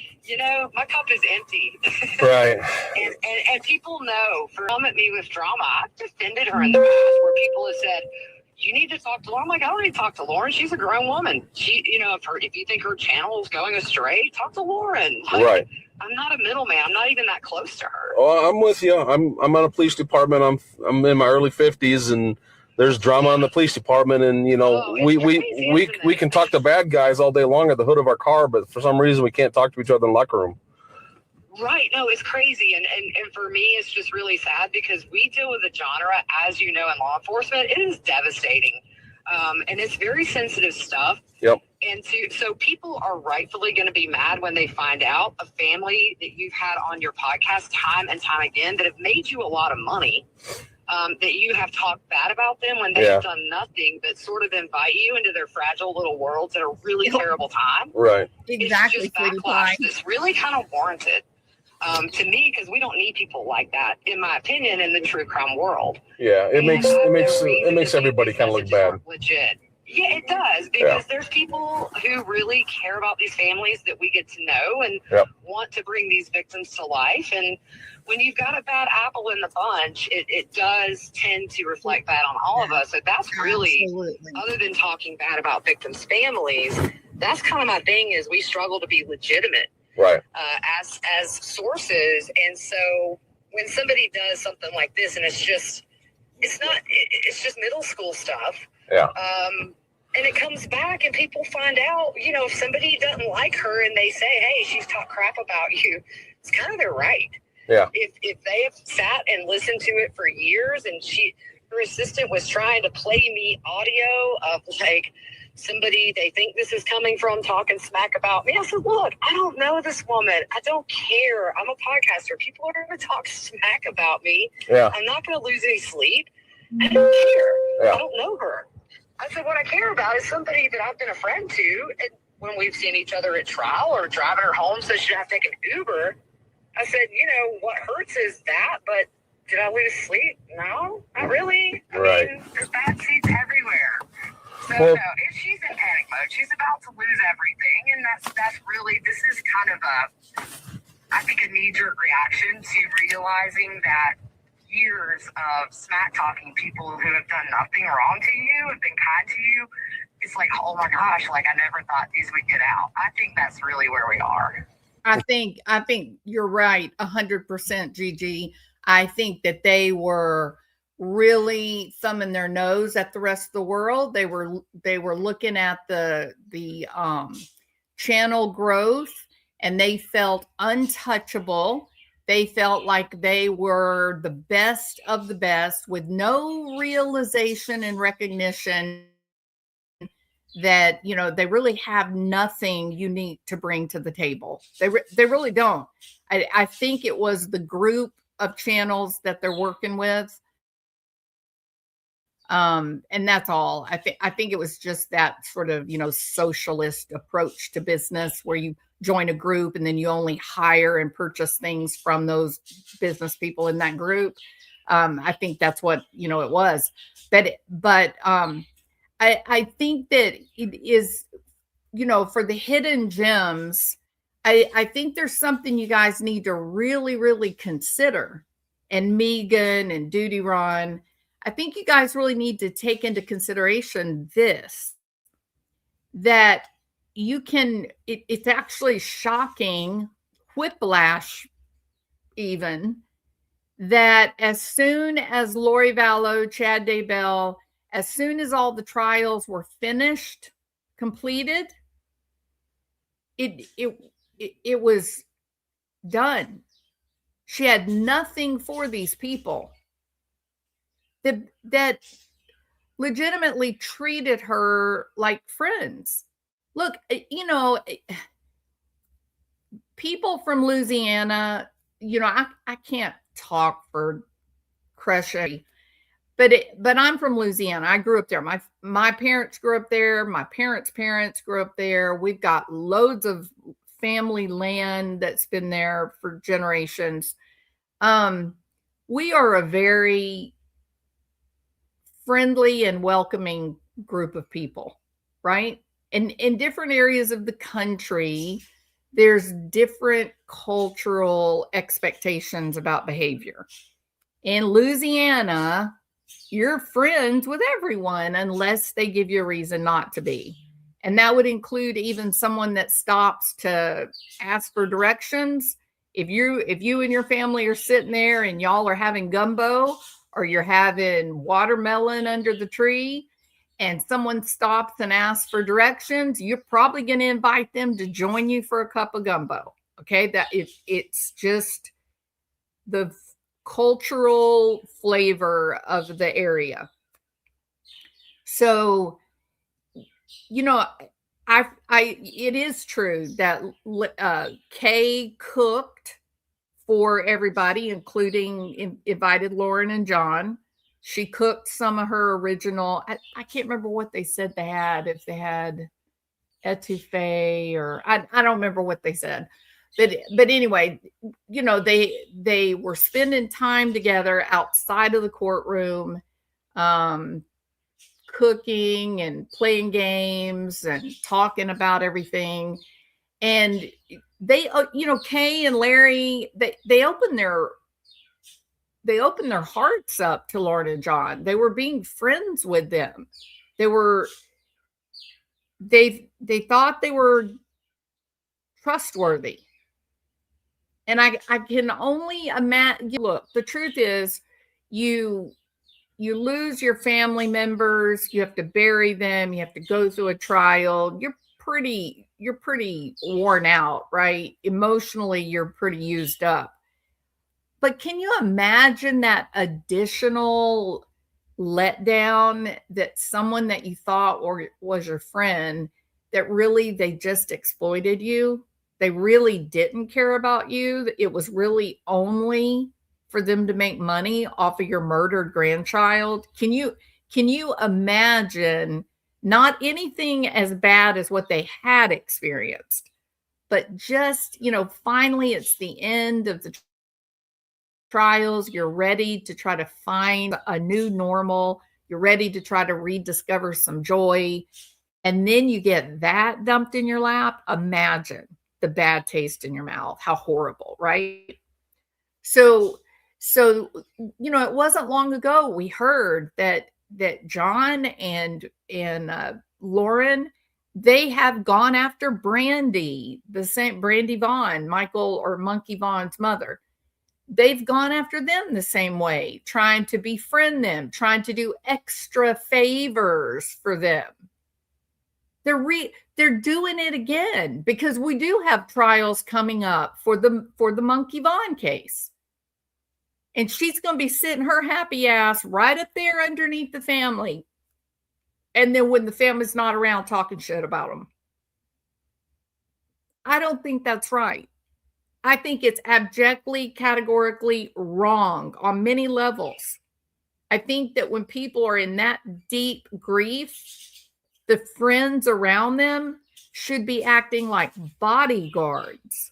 My cup is empty. Right. And people know, for come at me with drama, I've defended her in the past where people have said, you need to talk to Lauren. I'm like, I already talked to Lauren. She's a grown woman. She, if you think her channel is going astray, talk to Lauren. Like, right. I'm not a middleman. I'm not even that close to her. Oh, I'm with you. I'm on a police department. I'm in my early 50s, and there's drama in the police department, and we can talk to bad guys all day long at the hood of our car, but for some reason we can't talk to each other in the locker room. Right. No, it's crazy. And for me, it's just really sad because we deal with a genre, as you know, in law enforcement. It is devastating. And it's very sensitive stuff. Yep. And so people are rightfully going to be mad when they find out a family that you've had on your podcast time and time again that have made you a lot of money, that you have talked bad about them when they've done nothing but sort of invite you into their fragile little worlds at a really terrible time. Right. Exactly. It's just backlash that's really kind of warranted. To me, because we don't need people like that, in my opinion, in the true crime world. Yeah, it makes everybody kind of look bad. Legit. Yeah, it does, because there's people who really care about these families that we get to know and want to bring these victims to life. And when you've got a bad apple in the bunch, it does tend to reflect bad on all of us. So that's really, other than talking bad about victims' families, that's kind of my thing, is we struggle to be legitimate, right? As sources. And so when somebody does something like this, and it's just middle school stuff. Yeah. And it comes back and people find out, if somebody doesn't like her and they say, hey, she's talked crap about you, it's kind of their right. Yeah. If they have sat and listened to it for years, and her assistant was trying to play me audio of like somebody they think this is coming from talking smack about me. I said, look, I don't know this woman. I don't care. I'm a podcaster. People are going to talk smack about me. Yeah. I'm not going to lose any sleep. I don't care. Yeah. I don't know her. I said, what I care about is somebody that I've been a friend to, and when we've seen each other at trial or driving her home so she didn't have to take an Uber. I said, what hurts is that, but did I lose sleep? No, not really. I mean, there's bad seats everywhere. So, no, she's in panic mode. She's about to lose everything, and that's really, this is kind of I think a knee-jerk reaction to realizing that years of smack-talking people who have done nothing wrong to you, have been kind to you, it's like, oh my gosh, like I never thought these would get out. I think that's really where we are. I think you're right, 100%, Gigi. I think that they were really thumbing their nose at the rest of the world. They were looking at the channel growth, and they felt untouchable. They felt like they were the best of the best, with no realization and recognition that, they really have nothing unique to bring to the table. They really don't. I think it was the group of channels that they're working with. And that's all. I think it was just that sort of, socialist approach to business, where you join a group and then you only hire and purchase things from those business people in that group. I think that's what, it was. But I think that it is, for the hidden gems, I think there's something you guys need to really, really consider. And Megan and Duty Ron, I think you guys really need to take into consideration this, that you can, it's actually shocking, whiplash even, that as soon as Lori Vallow, Chad Daybell, as soon as all the trials were finished, completed, it was done. She had nothing for these people that legitimately treated her like friends. Look, people from Louisiana, I can't talk for Crescent, but I'm from Louisiana. I grew up there. My parents grew up there. My parents' parents grew up there. We've got loads of family land that's been there for generations. We are a very friendly and welcoming group of people, right? And in different areas of the country, there's different cultural expectations about behavior. In Louisiana, you're friends with everyone unless they give you a reason not to be. And that would include even someone that stops to ask for directions. If you and your family are sitting there and y'all are having gumbo, or you're having watermelon under the tree, and someone stops and asks for directions, you're probably going to invite them to join you for a cup of gumbo. Okay, that it's just the cultural flavor of the area. So, it is true that Kay cooked for everybody, including invited Lauren and John. She cooked some of her original, I can't remember what they said they had, if they had etouffee or I don't remember what they said. But anyway, they were spending time together outside of the courtroom, cooking and playing games and talking about everything. And they, Kay and Larry, they opened their hearts up to Lauren and John. They were being friends with them. They they thought they were trustworthy. And I can only imagine. Look, the truth is, you lose your family members. You have to bury them. You have to go through a trial. You're pretty worn out, right? Emotionally, you're pretty used up. But can you imagine that additional letdown that someone that you thought was your friend, that really they just exploited you? They really didn't care about you. It was really only for them to make money off of your murdered grandchild. Can you imagine, not anything as bad as what they had experienced, but just, finally it's the end of the trials. You're ready to try to find a new normal. You're ready to try to rediscover some joy. And then you get that dumped in your lap. Imagine the bad taste in your mouth. How horrible, right? So, it wasn't long ago we heard that John and Lauren, they have gone after Brandy, the same Brandy Vaughn, Michael or Monkey Vaughn's mother. They've gone after them the same way, trying to befriend them, trying to do extra favors for them. They're doing it again, because we do have trials coming up for the Monkey Vaughn case. And she's going to be sitting her happy ass right up there underneath the family. And then when the family's not around, talking shit about them. I don't think that's right. I think it's abjectly, categorically wrong on many levels. I think that when people are in that deep grief, the friends around them should be acting like bodyguards,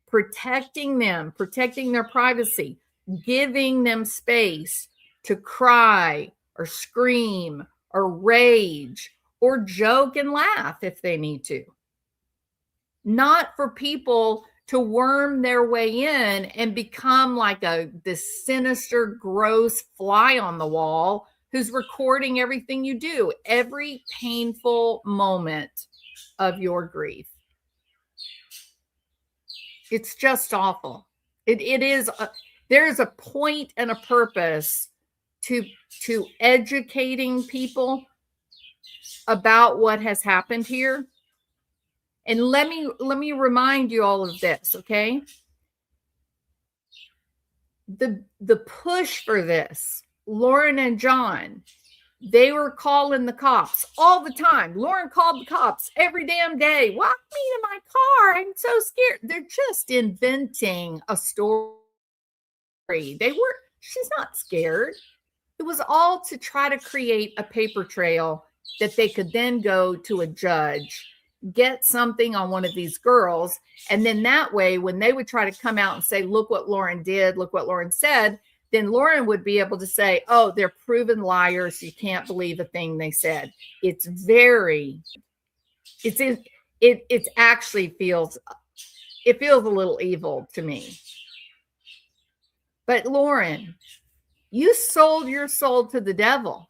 protecting them, protecting their privacy, giving them space to cry or scream or rage or joke and laugh if they need to. Not for people to worm their way in and become like this sinister, gross fly on the wall who's recording everything you do, every painful moment of your grief. It's just awful. It is. There's a point and a purpose to educating people about what has happened here. And let me remind you all of this, okay? The push for this, Lauren and John, they were calling the cops all the time. Lauren called the cops every damn day. Walk me to my car. I'm so scared. They're just inventing a story. She's not scared. It was all to try to create a paper trail that they could then go to a judge, get something on one of these girls. And then that way, when they would try to come out and say, look what Lauren did, look what Lauren said, then Lauren would be able to say, oh, they're proven liars. You can't believe a thing they said. It actually feels a little evil to me. But Lauren, you sold your soul to the devil.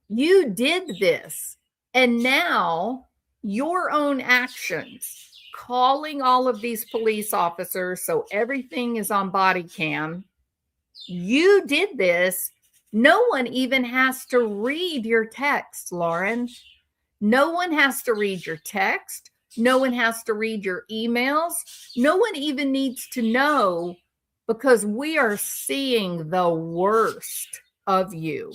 You did this. And now your own actions, calling all of these police officers so everything is on body cam, you did this. No one even has to read your text, Lauren. No one has to read your text. No one has to read your emails. No one even needs to know, because we are seeing the worst of you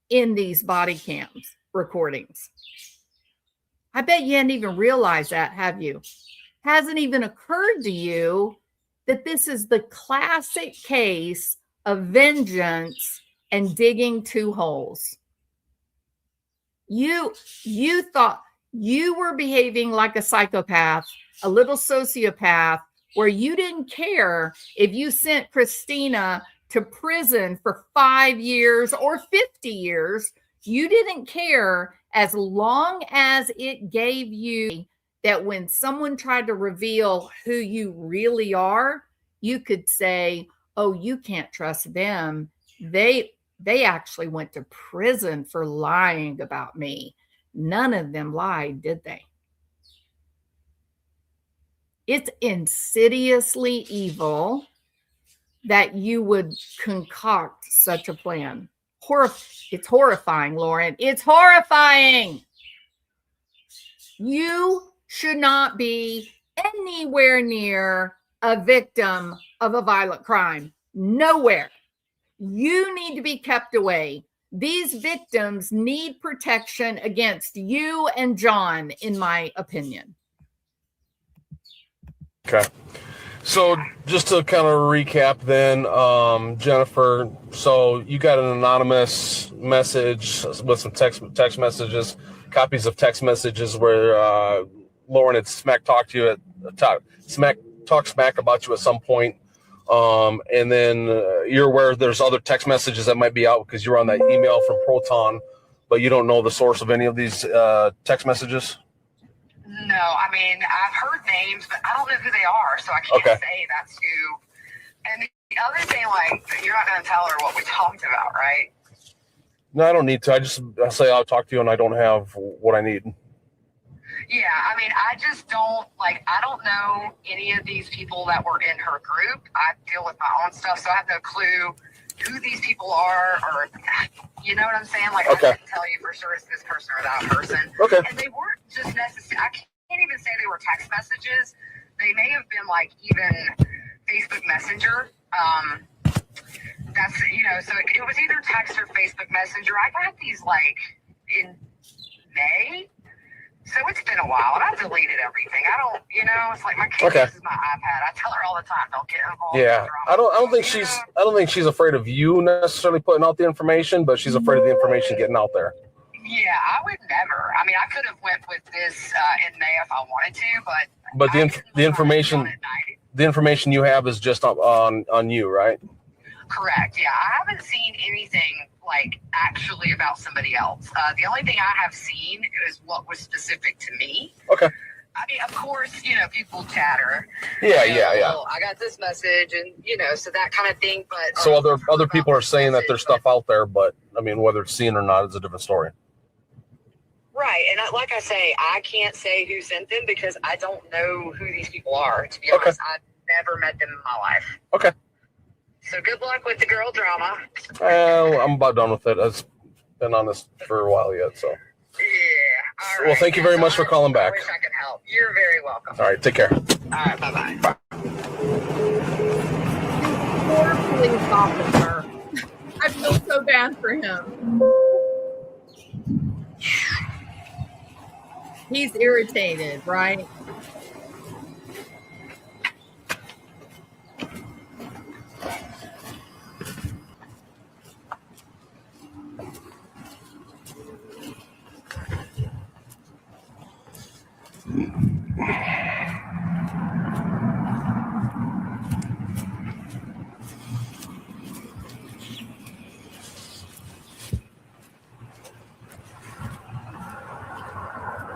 in these body cams recordings. I bet you hadn't even realized that, have you? Hasn't even occurred to you that this is the classic case of vengeance and digging two holes. You thought you were behaving like a psychopath, a little sociopath, where you didn't care if you sent Christina to prison for 5 years or 50 years. You didn't care as long as it gave you that when someone tried to reveal who you really are, you could say, oh, you can't trust them. They actually went to prison for lying about me. None of them lied, did they? It's insidiously evil that you would concoct such a plan. It's horrifying, Lauren. It's horrifying. You should not be anywhere near a victim of a violent crime. Nowhere. You need to be kept away. These victims need protection against you and John, in my opinion. Okay. So just to kind of recap then, Jennifer, so you got an anonymous message with some text messages, copies of text messages where Lauren had talked to you talk smack about you at some point. And then you're aware there's other text messages that might be out because you're on that email from Proton, but you don't know the source of any of these text messages? No, I mean, I've heard names, but I don't know who they are, so I can't say that's who. And the other thing, like, you're not going to tell her what we talked about, right? No, I don't need to. I say I'll talk to you and I don't have what I need. Yeah, I mean, I just don't, like, I don't know any of these people that were in her group. I deal with my own stuff, so I have no clue who these people are, or, you know what I'm saying? Like, I couldn't tell you for sure it's this person or that person. Okay. And they weren't just necessarily, I can't even say they were text messages. They may have been, like, even Facebook Messenger. That's, you know, so it was either text or Facebook Messenger. I got these, like, in May. So it's been a while, and I've deleted everything. I don't, you know, it's like my kid uses my iPad. I tell her all the time, don't get involved. Yeah, I don't think she's afraid of you necessarily putting out the information, but she's afraid of the information getting out there. Yeah, I would never. I mean, I could have went with this in May if I wanted to, but the information you have is just on you, right? Correct. Yeah, I haven't seen anything like actually about somebody else. The only thing I have seen is what was specific to me. Okay. I mean, of course, you know, people chatter. Yeah. Well, I got this message, and you know, so that kind of thing. But so other people are saying that there's stuff out there, but I mean, whether it's seen or not is a different story. Right, and like I say, I can't say who sent them because I don't know who these people are. To be honest, I've never met them in my life. Okay. So good luck with the girl drama. I'm about done with it. I've been on this for a while yet, so. Yeah. All right. Well, thank you very much for calling back. I wish I could help. You're very welcome. All right, take care. All right, bye-bye. Bye. Poor police officer. I feel so bad for him. He's irritated, right?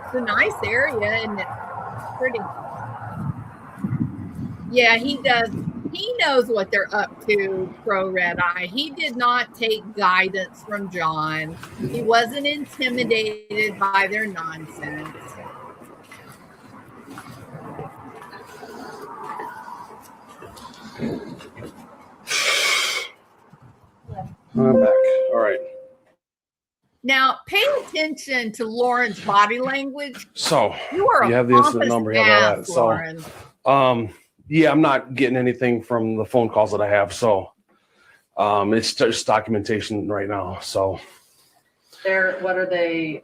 It's a nice area and it's pretty. Yeah, he does. He knows what they're up to, Pro Red Eye. He did not take guidance from John. He wasn't intimidated by their nonsense. I'm back. All right. Now, pay attention to Lauren's body language. So you have the instant number, you have all that. Lauren. So, yeah, I'm not getting anything from the phone calls that I have. So, it's just documentation right now. So, what are they?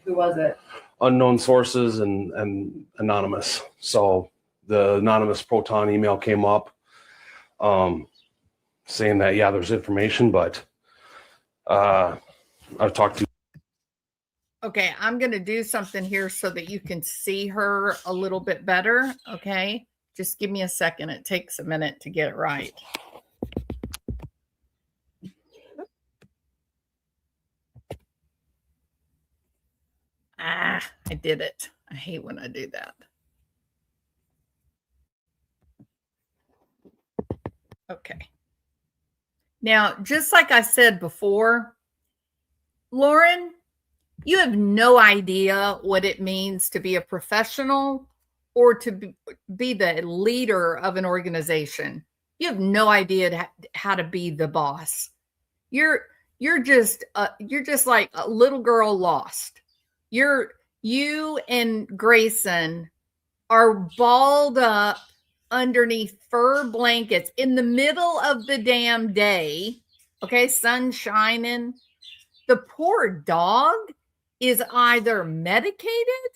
Who was it? Unknown sources and anonymous. So, the anonymous Proton email came up, saying that there's information, but I've talked to. Okay, I'm going to do something here so that you can see her a little bit better. Okay, just give me a second. It takes a minute to get it right. I did it. I hate when I do that. Okay. Now, just like I said before, Lauren, you have no idea what it means to be a professional or to be the leader of an organization. You have no idea how to be the boss. You're just like a little girl lost. You and Grayson are balled up underneath fur blankets in the middle of the damn day. Okay, sun shining. The poor dog is either medicated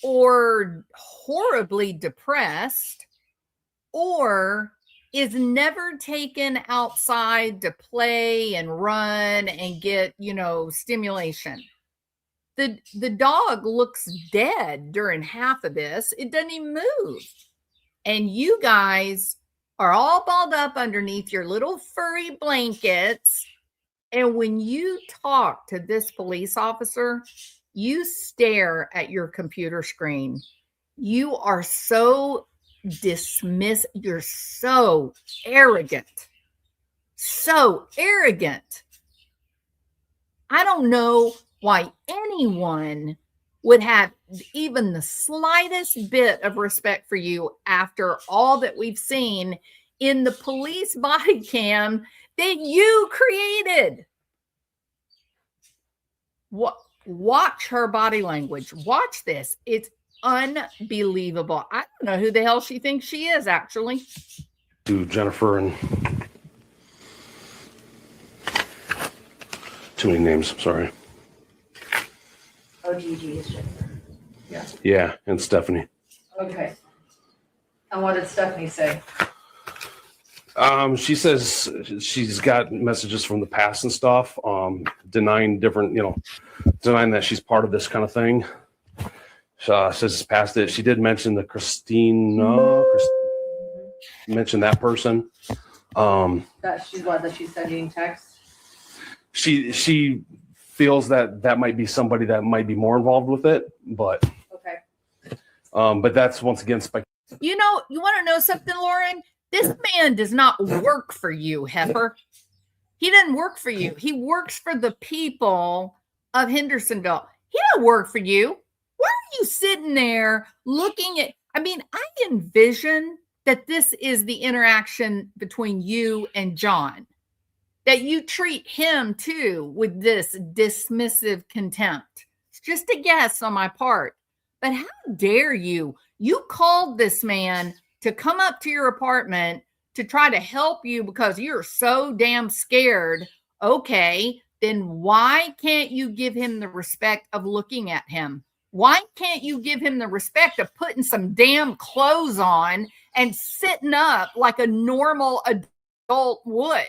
or horribly depressed or is never taken outside to play and run and get, stimulation. The dog looks dead during half of this. It doesn't even move. And you guys are all balled up underneath your little furry blankets. And when you talk to this police officer, you stare at your computer screen. You are so dismissive. You're so arrogant. So arrogant. I don't know why anyone would have even the slightest bit of respect for you after all that we've seen in the police body cam that you created. Watch her body language. Watch this. It's unbelievable. I don't know who the hell she thinks she is, actually. To Jennifer and too many names. Sorry. Oh, Gigi is Jennifer. Yeah. Yeah, and Stephanie. Okay. And what did Stephanie say? She says she's got messages from the past and stuff, denying denying that she's part of this kind of thing. Says it's past it. She did mention the mention that person. That she's sending texts. She feels that might be somebody that might be more involved with it, but okay. But that's once again speculation. You want to know something, Lauren? This man does not work for you, Heifer. He doesn't work for you. He works for the people of Hendersonville. He doesn't work for you. Why are you sitting there looking at? I envision that this is the interaction between you and John, that you treat him too with this dismissive contempt. It's just a guess on my part. But how dare you? You called this man to come up to your apartment to try to help you because you're so damn scared. Okay, then why can't you give him the respect of looking at him? Why can't you give him the respect of putting some damn clothes on and sitting up like a normal adult would?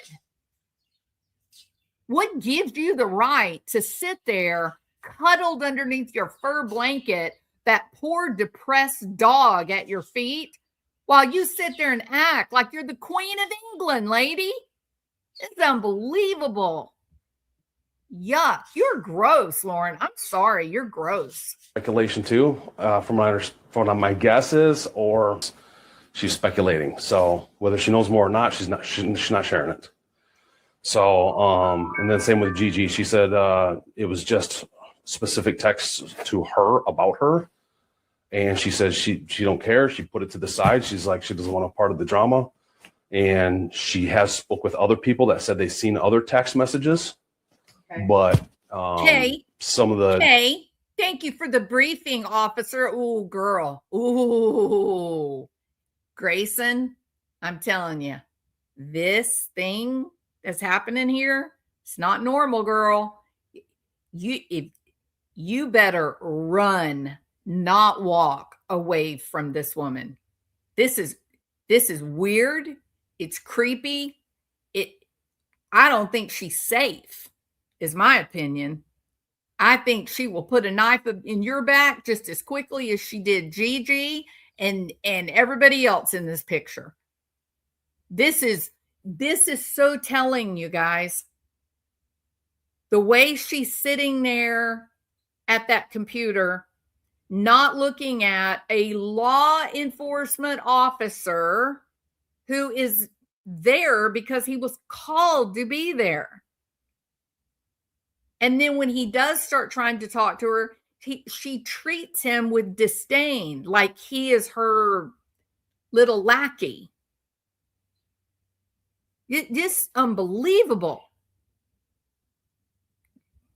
What gives you the right to sit there cuddled underneath your fur blanket, that poor depressed dog at your feet, while you sit there and act like you're the Queen of England, lady? It's unbelievable. Yuck. You're gross, Lauren. I'm sorry. You're gross. Speculation too, from my guess is, or she's speculating. So whether she knows more or not, she's not sharing it. So, and then same with Gigi. She said it was just specific texts to her about her. And she says she don't care. She put it to the side. She's like, she doesn't want a part of the drama. And she has spoke with other people that said they've seen other text messages. Okay. But some of the... Okay. Thank you for the briefing, officer. Ooh, girl. Ooh. Grayson, I'm telling you, this thing that's happening here, it's not normal, girl. You better run, not walk away from this woman. This is weird. It's creepy. I don't think she's safe, is my opinion. I think she will put a knife in your back just as quickly as she did Gigi and everybody else in this picture. This is so telling, you guys. The way she's sitting there at that computer, not looking at a law enforcement officer who is there because he was called to be there. And then when he does start trying to talk to her, she treats him with disdain, like he is her little lackey. Just unbelievable.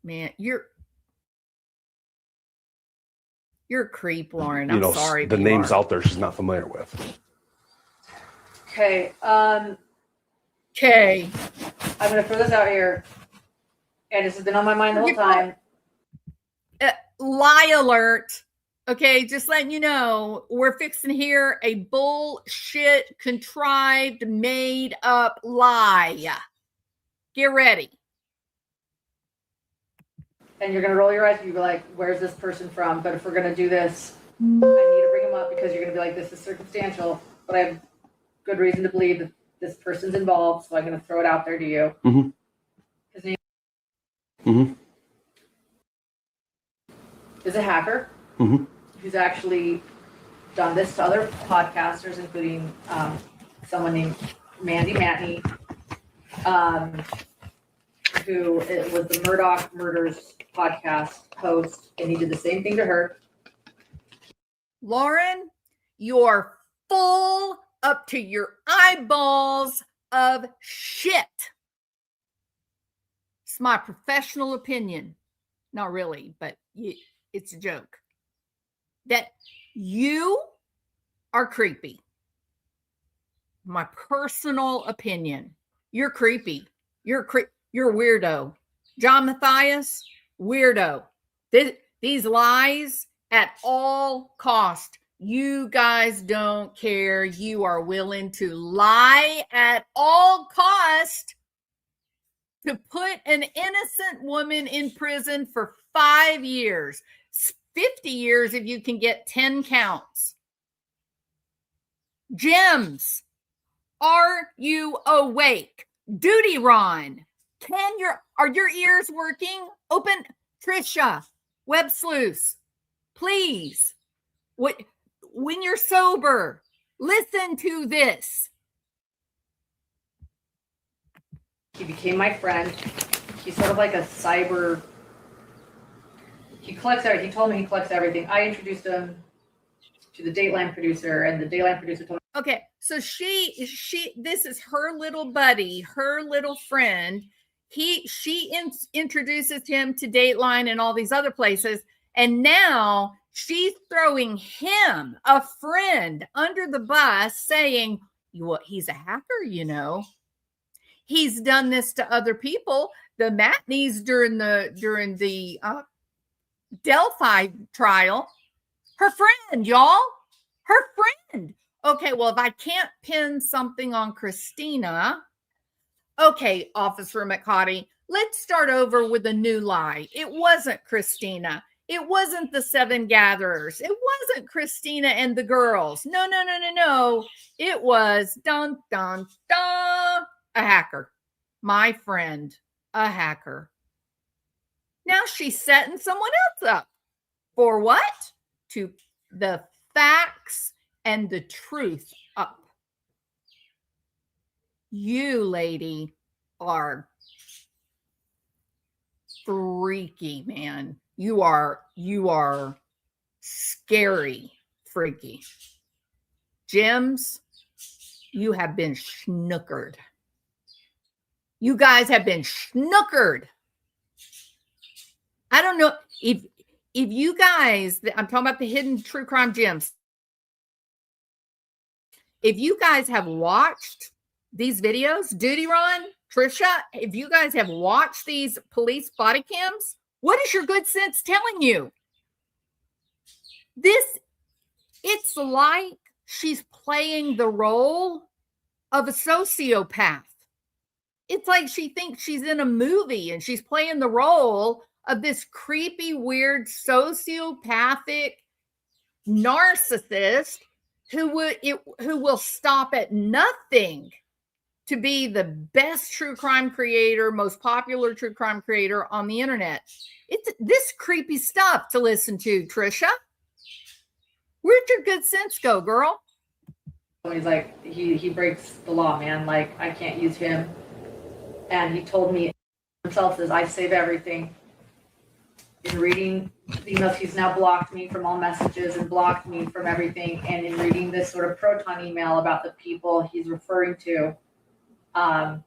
Man, you're a creep, Lauren. I'm sorry. The names out there she's not familiar with. Okay. Okay. I'm going to throw this out here. And this has been on my mind the whole time. Lie alert. Okay, just letting you know, we're fixing to hear a bullshit, contrived, made up lie. Get ready. And you're going to roll your eyes and you'll be like, where's this person from? But if we're going to do this, I need to bring him up because you're going to be like, this is circumstantial. But I have good reason to believe that this person's involved. So I'm going to throw it out there to you. Mm-hmm. His name Mm-hmm. is a hacker. Mm-hmm. Who's actually done this to other podcasters, including someone named Mandy Matney, who was the Murdoch Murders podcast host, and he did the same thing to her. Lauren, you're full up to your eyeballs of shit. It's my professional opinion. Not really, but it's a joke. That you are creepy. My personal opinion. You're creepy. You're a weirdo. John Matthias, weirdo. These lies at all cost. You guys don't care. You are willing to lie at all cost to put an innocent woman in prison for 5 years. 50 years if you can get 10 counts. Gems, are you awake? Duty Ron, are your ears working? Open, Trisha, Web Sleuths, please. When you're sober, listen to this. He became my friend. He's sort of like a cyber. He collects everything. He told me he collects everything. I introduced him to the Dateline producer, and the Dateline producer told me. Okay, so this is her little buddy, her little friend. She introduces him to Dateline and all these other places, and now she's throwing him, a friend, under the bus, saying, "Well, he's a hacker, you know. He's done this to other people. The Matneys during the Delphi trial, her friend, y'all, her friend." Okay, well, if I can't pin something on Christina, okay, Officer McCarty, let's start over with a new lie. It wasn't Christina. It wasn't the 7 gatherers. It wasn't Christina and the girls. No. It was dun, dun, dun, a hacker. My friend, a hacker. Now she's setting someone else up. For what? To the facts and the truth up. You, lady, are freaky, man. You are scary, freaky. Gems, you have been snookered. You guys have been snookered. I don't know if you guys, I'm talking about the hidden true crime gems. If you guys have watched these videos, Duty Ron, Trisha, if you guys have watched these police body cams, what is your good sense telling you? It's like she's playing the role of a sociopath. It's like she thinks she's in a movie and she's playing the role of this creepy, weird, sociopathic narcissist who will stop at nothing to be the best true crime creator, most popular true crime creator on the internet. It's this creepy stuff to listen to, Trisha. Where'd your good sense go, girl? He's like, he breaks the law, man. Like, I can't use him. And he told me himself, says, I save everything. in reading the emails, he's now blocked me from all messages and blocked me from everything. And in reading this sort of Proton email about the people he's referring to, I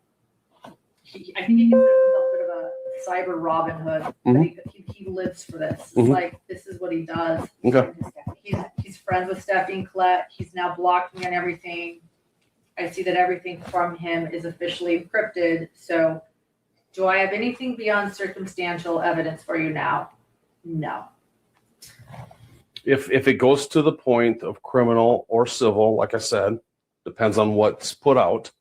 think he considers himself a bit of a cyber Robin Hood. He lives for this. It's like, this is what he does. Okay. He's friends with Stephanie and Colette. He's now blocked me on everything. I see that everything from him is officially encrypted. So do I have anything beyond circumstantial evidence for you now? No. If it goes to the point of criminal or civil, like I said, depends on what's put out.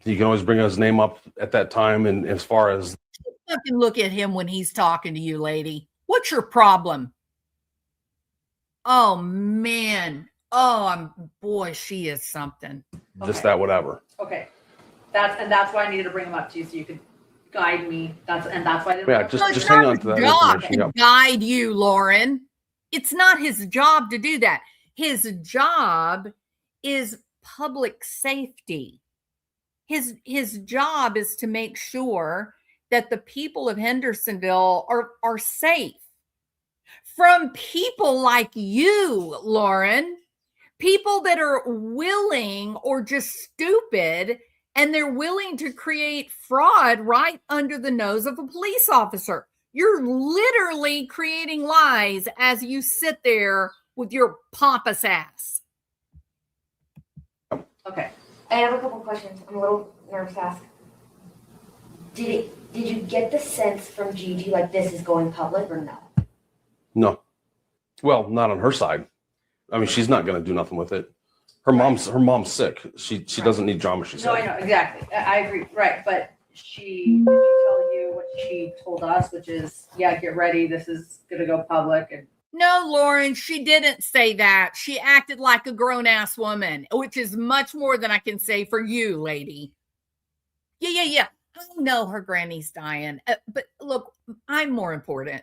You can always bring his name up at that time. And as far as fucking look at him when he's talking to you, lady. What's your problem? Oh man. Oh, boy, she is something. this, that, whatever. Okay. That's why I needed to bring him up to you, so you could guide me. That's why I didn't. Yeah, just hang on to that information. Yep. Guide you, Lauren. It's not his job to do that. His job is public safety. His job is to make sure that the people of Hendersonville are safe from people like you, Lauren. People that are willing or just stupid, and they're willing to create fraud right under the nose of a police officer. You're literally creating lies as you sit there with your pompous ass. Okay. I have a couple questions. I'm a little nervous to ask. Did you get the sense from Gigi like this is going public or no? No. Well, not on her side. I mean, she's not going to do nothing with it. Her mom's sick. She doesn't need drama, she said. No, I know, exactly. I agree. Right. But did she tell you what she told us, which is, yeah, get ready. This is going to go public. And no, Lauren, she didn't say that. She acted like a grown-ass woman, which is much more than I can say for you, lady. Yeah. I know her granny's dying. But look, I'm more important.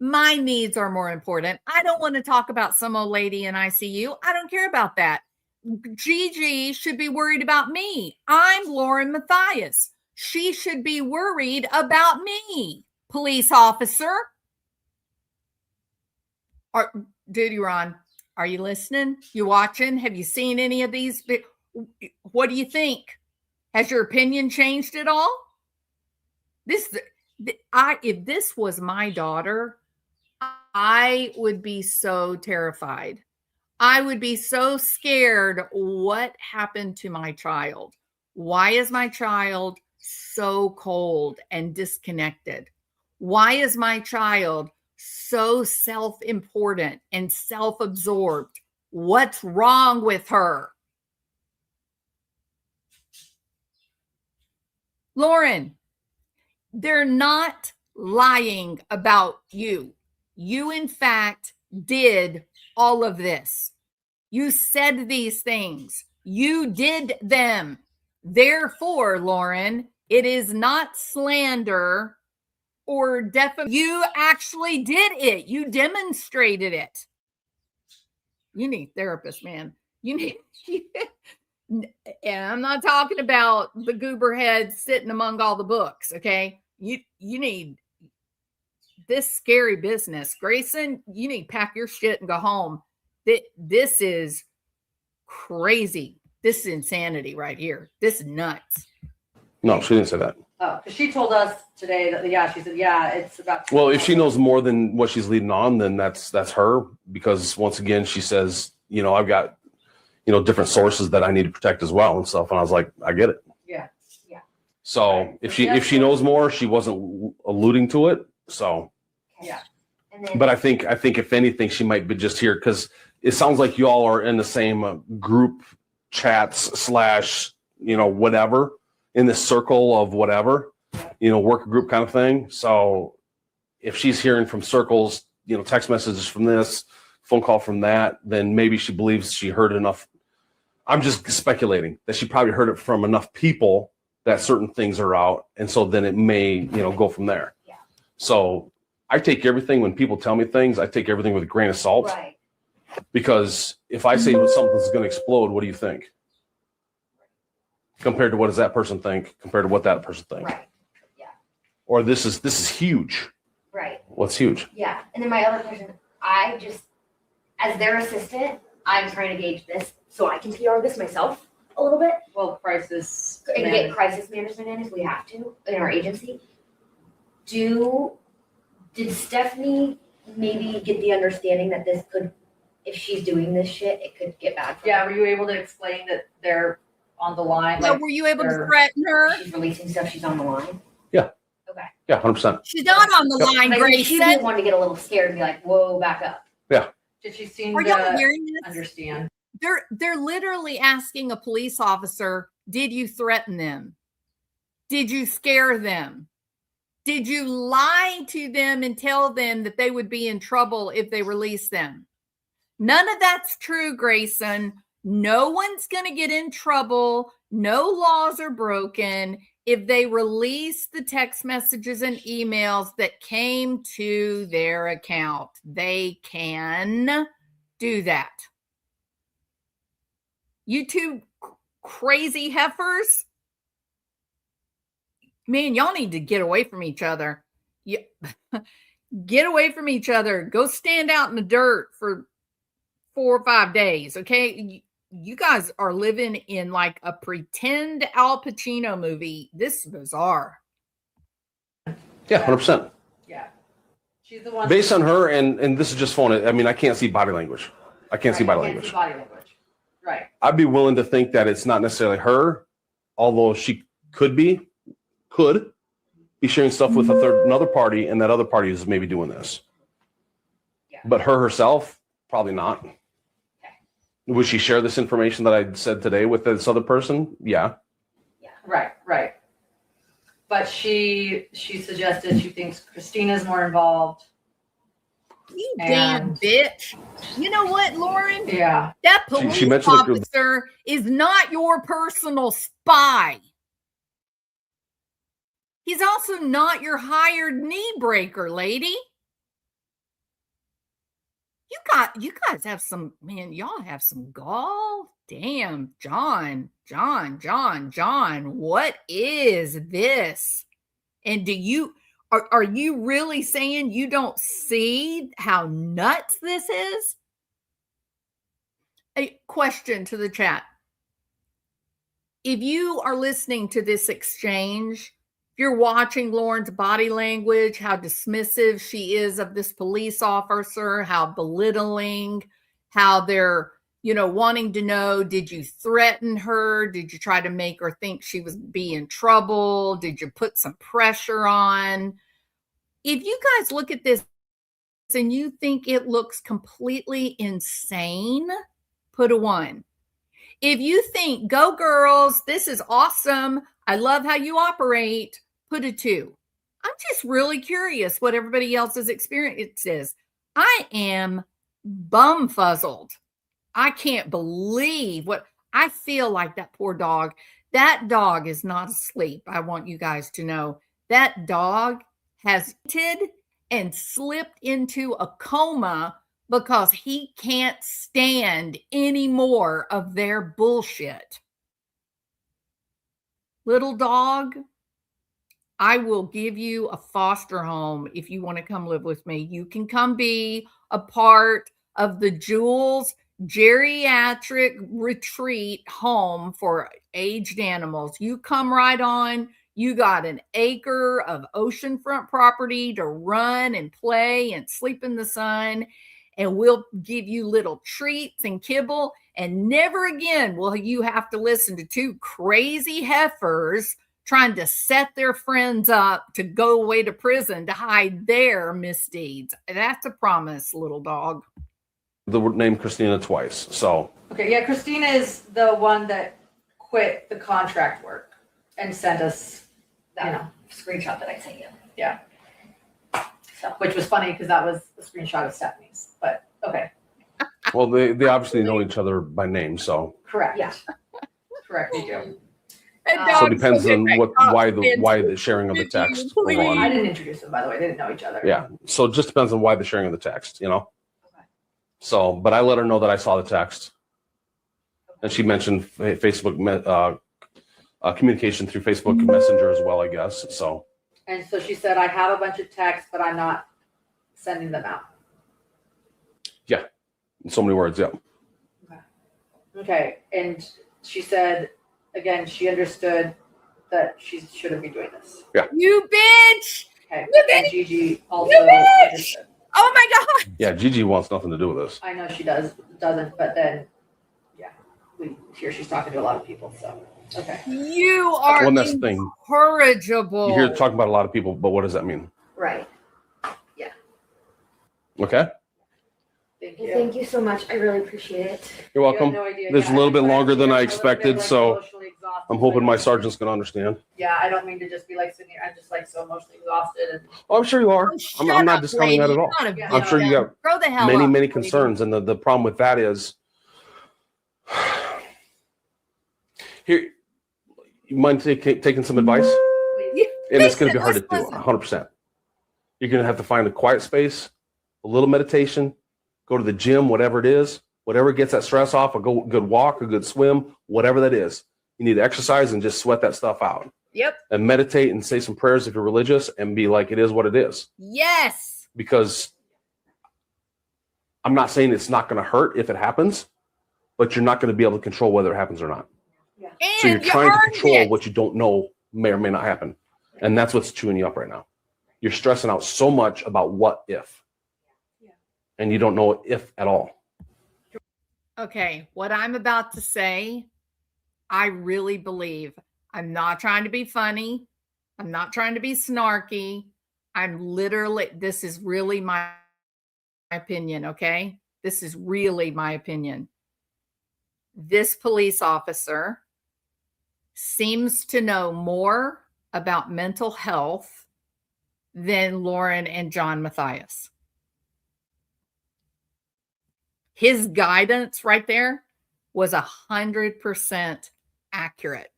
My needs are more important. I don't want to talk about some old lady in ICU. I don't care about that. Gigi should be worried about me. I'm Lauren Matthias. She should be worried about me, police officer. Dude, you're on. Are you listening? You watching? Have you seen any of these? What do you think? Has your opinion changed at all? If this was my daughter, I would be so terrified. I would be so scared. What happened to my child? Why is my child so cold and disconnected? Why is my child so self-important and self-absorbed? What's wrong with her? Lauren, they're not lying about you. You, in fact, did all of this. You said these things. You did them. Therefore, Lauren, it is not slander or defamation. You actually did it. You demonstrated it. You need therapist, man. You need, and I'm not talking about the goober head sitting among all the books, okay? You need this scary business. Grayson, you need to pack your shit and go home. This is crazy. This is insanity right here. This is nuts. No, she didn't say that. oh, because she told us today that, yeah, she said, yeah, it's about. Well, if she knows more than what she's leading on, then that's her. Because once again, she says, I've got, different sources that I need to protect as well and stuff. And I was like, I get it. Yeah. So if she knows more, she wasn't alluding to it. So. Yeah. And then, But I think if anything, she might be just here because it sounds like you all are in the same group chats / whatever, in this circle of whatever, work group kind of thing. So if she's hearing from circles, text messages from this, phone call from that, then maybe she believes she heard enough. I'm just speculating that she probably heard it from enough people that certain things are out. And so then it may, go from there. Yeah. So I take everything when people tell me things, I take everything with a grain of salt. right. Because if I say something's going to explode, what do you think? Compared to what does that person think? Compared to what that person thinks? Right. Yeah. or this is huge. Right. What's huge? Yeah. And then my other question, I just, as their assistant, I'm trying to gauge this so I can PR this myself a little bit. Well, crisis. And get crisis management in if we have to in our agency. Did Stephanie maybe get the understanding that this could, if she's doing this shit, it could get bad for her? Were you able to explain that they're on the line? So were you able to threaten her? She's releasing stuff, she's on the line. Yeah. Okay. Yeah, 100%. She's not on the line, But Grace. she did want to get a little scared and be like, whoa, back up. Did she seem Are y'all to hearing this? understand? They're literally asking a police officer, did you threaten them? Did you scare them? Did you lie to them and tell them that they would be in trouble if they release them? None of that's true, Grayson. No one's going to get in trouble. No laws are broken if they release the text messages and emails that came to their account. They can do that. You two crazy heifers, man, y'all need to get away from each other. Get away from each other. Go stand out in the dirt for 4 or 5 days, okay? You guys are living in like a pretend Al Pacino movie. This is bizarre. Yeah, 100%. Yeah. She's the one. Based on her, and this is just phone. I mean, I can't see body language. I can't see body language. Body language. Right. I'd be willing to think that it's not necessarily her, although she could be sharing stuff with another party, and that other party is maybe doing this. Yeah. But her herself, probably not. Okay. Would she share this information that I said today with this other person? Yeah. Right. But she suggested she thinks Christina's more involved. You damn bitch. You know what, Lauren? Yeah. That police She mentioned officer is not your personal spy. He's also not your hired knee breaker, lady. You guys have some, man, y'all have some gall. Damn, John, what is this? And are you really saying you don't see how nuts this is? A question to the chat. If you are listening to this exchange, if you're watching Lauren's body language, how dismissive she is of this police officer, how belittling, how they're, wanting to know, did you threaten her? Did you try to make her think she was be in trouble? Did you put some pressure on? If you guys look at this and you think it looks completely insane, put a 1. If you think, go girls, this is awesome, I love how you operate, put a 2. I'm just really curious what everybody else's experience is. I am bumfuzzled. I can't believe what I feel like. That poor dog. That dog is not asleep. I want you guys to know that dog has and slipped into a coma because he can't stand any more of their bullshit. Little dog, I will give you a foster home if you want to come live with me. You can come be a part of the Jules Geriatric Retreat Home for Aged Animals. You come right on. You got an acre of oceanfront property to run and play and sleep in the sun. And we'll give you little treats and kibble. And never again will you have to listen to 2 crazy heifers trying to set their friends up to go away to prison to hide their misdeeds. That's a promise, little dog. The name Christina twice. So Okay, yeah, Christina is the one that quit the contract work and sent us, That screenshot that I sent you. Yeah. So which was funny because that was a screenshot of Stephanie's. But okay, well, they obviously know each other by name, so correct. Yeah. Correct, they do. so it depends on why the sharing of the text. Hold I on. didn't introduce them, by the way. They didn't know each other. Yeah. So it just depends on why the sharing of the text, Okay. So, but I let her know that I saw the text, and she mentioned Facebook communication through Facebook Messenger as well, I guess. So And so she said, I have a bunch of texts, but I'm not sending them out. Yeah. In so many words. Yeah. Okay. And she said, again, she understood that she shouldn't be doing this. Yeah. You bitch. Okay. You And bitch. Gigi also You bitch. understood. Oh my God. Yeah. Gigi wants nothing to do with this. I know she doesn't, but then, yeah, we hear she's talking to a lot of people. So, okay. You are Well, that's the thing. incorrigible. You hear talking about a lot of people, but what does that mean? Right. Okay. Thank Well, you. thank you so much. I really appreciate it. You're welcome. You have no idea. This is a little bit longer than I I'm expected, so emotionally exhausted. I'm hoping my sergeant's going to understand. Yeah, I don't mean to just be like sitting here. I'm just like so emotionally exhausted. And Oh, I'm sure you are. Shut I'm not up, discounting that lady. at all. You're not a Yeah, I'm sure you victim. got Grow the hell many, up, many lady. concerns. And the problem with that is here, you mind taking some advice? And it's going to be hard to do, Listen. 100%. You're going to have to find a quiet space, a little meditation, go to the gym, whatever it is, whatever gets that stress off, a good walk, a good swim, whatever that is. You need to exercise and just sweat that stuff out. Yep. And meditate and say some prayers if you're religious and be like, it is what it is. Yes. Because I'm not saying it's not going to hurt if it happens, but you're not going to be able to control whether it happens or not. And So you're trying to earned control it. what you don't know may or may not happen. And that's what's chewing you up right now. You're stressing out so much about what if. And you don't know if at all. Okay, what I'm about to say, I really believe. I'm not trying to be funny. I'm not trying to be snarky. I'm literally, this is really my opinion, okay? This is really my opinion. This police officer seems to know more about mental health than Lauren and John Matthias. His guidance right there was 100% accurate.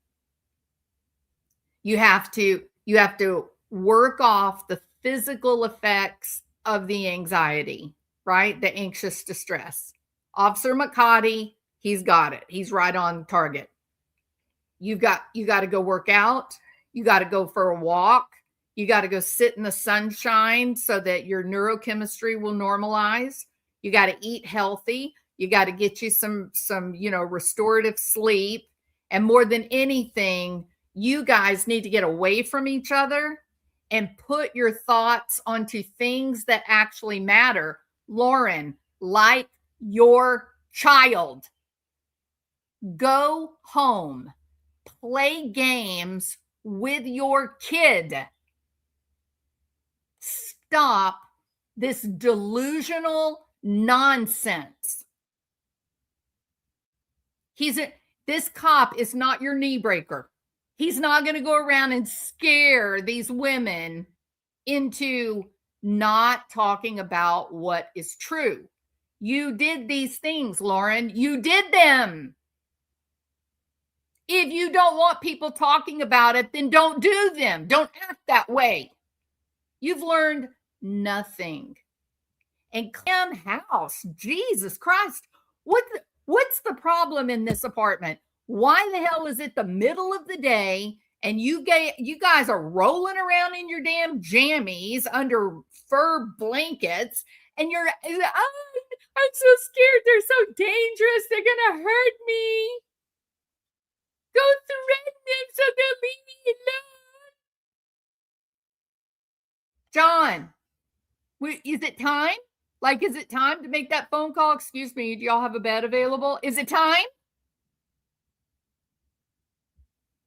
You have to work off the physical effects of the anxiety, right? The anxious distress. Officer McCotty, he's got it. He's right on target. You got to go work out. You got to go for a walk. You got to go sit in the sunshine so that your neurochemistry will normalize. You got to eat healthy. You got to get you some restorative sleep. And more than anything, you guys need to get away from each other and put your thoughts onto things that actually matter. Lauren, like your child, go home, play games with your kid. Stop this delusional nonsense. This cop is not your knee breaker. He's not going to go around and scare these women into not talking about what is true. You did these things, Lauren. You did them. If you don't want people talking about it, then don't do them. Don't act that way. You've learned nothing. And Clem House, Jesus Christ, what's the problem in this apartment? Why the hell is it the middle of the day and you guys are rolling around in your damn jammies under fur blankets and you're, oh, I'm so scared. They're so dangerous. They're going to hurt me. Go threaten them so they'll leave me alone. John, is it time? Like, is it time to make that phone call? Excuse me, do y'all have a bed available? Is it time?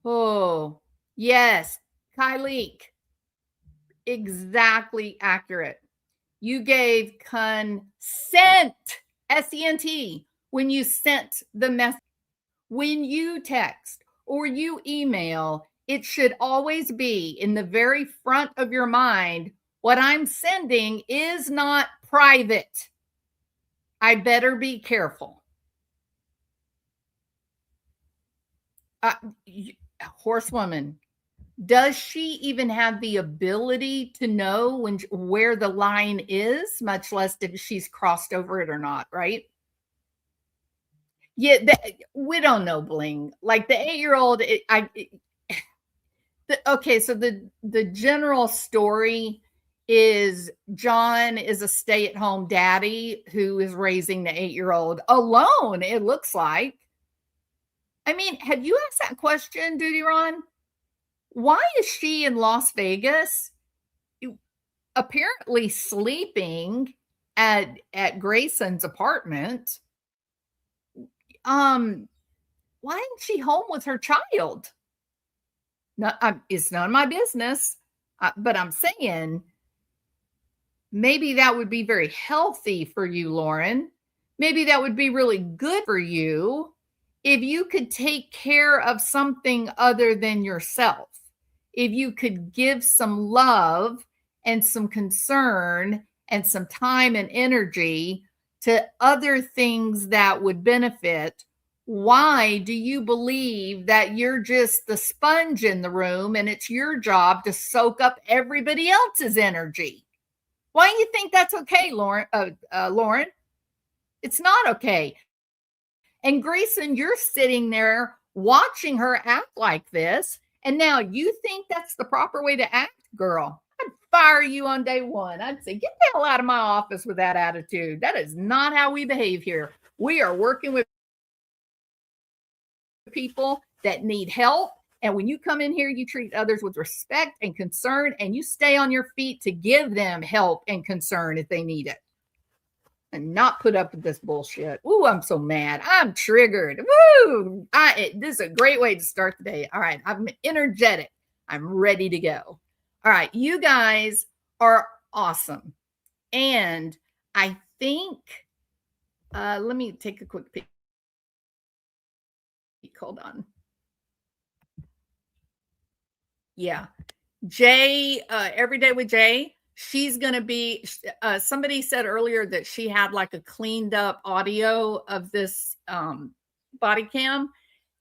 Oh, yes. Kylie, exactly accurate. You gave consent, S-E-N-T, when you sent the message. When you text or you email, it should always be in the very front of your mind, what I'm sending is not private. I better be careful. Horsewoman, does she even have the ability to know where the line is, much less if she's crossed over it or not, right? Yeah, we don't know, Bling. Like the 8-year-old, Okay, so the general story is John is a stay-at-home daddy who is raising the 8-year-old alone, it looks like. I mean, have you asked that question, Duty Ron? Why is she in Las Vegas apparently sleeping at Grayson's apartment? Why isn't she home with her child? No, it's none of my business, but I'm saying maybe that would be very healthy for you, Lauren. Maybe that would be really good for you if you could take care of something other than yourself. If you could give some love and some concern and some time and energy to other things that would benefit. Why do you believe that you're just the sponge in the room and it's your job to soak up everybody else's energy? Why do you think that's okay, Lauren? Lauren, it's not okay. And Grayson, you're sitting there watching her act like this, and now you think that's the proper way to act? Girl, I'd fire you on day one. I'd say, get the hell out of my office with that attitude. That is not how we behave here. We are working with people that need help. And when you come in here, you treat others with respect and concern, and you stay on your feet to give them help and concern if they need it. And not put up with this bullshit. Ooh, I'm so mad. I'm triggered. Woo! This is a great way to start the day. All right, I'm energetic. I'm ready to go. All right, you guys are awesome. And I think, let me take a quick peek. Hold on. Yeah. Jay, Every Day with Jay. She's going to be, somebody said earlier that she had like a cleaned up audio of this body cam,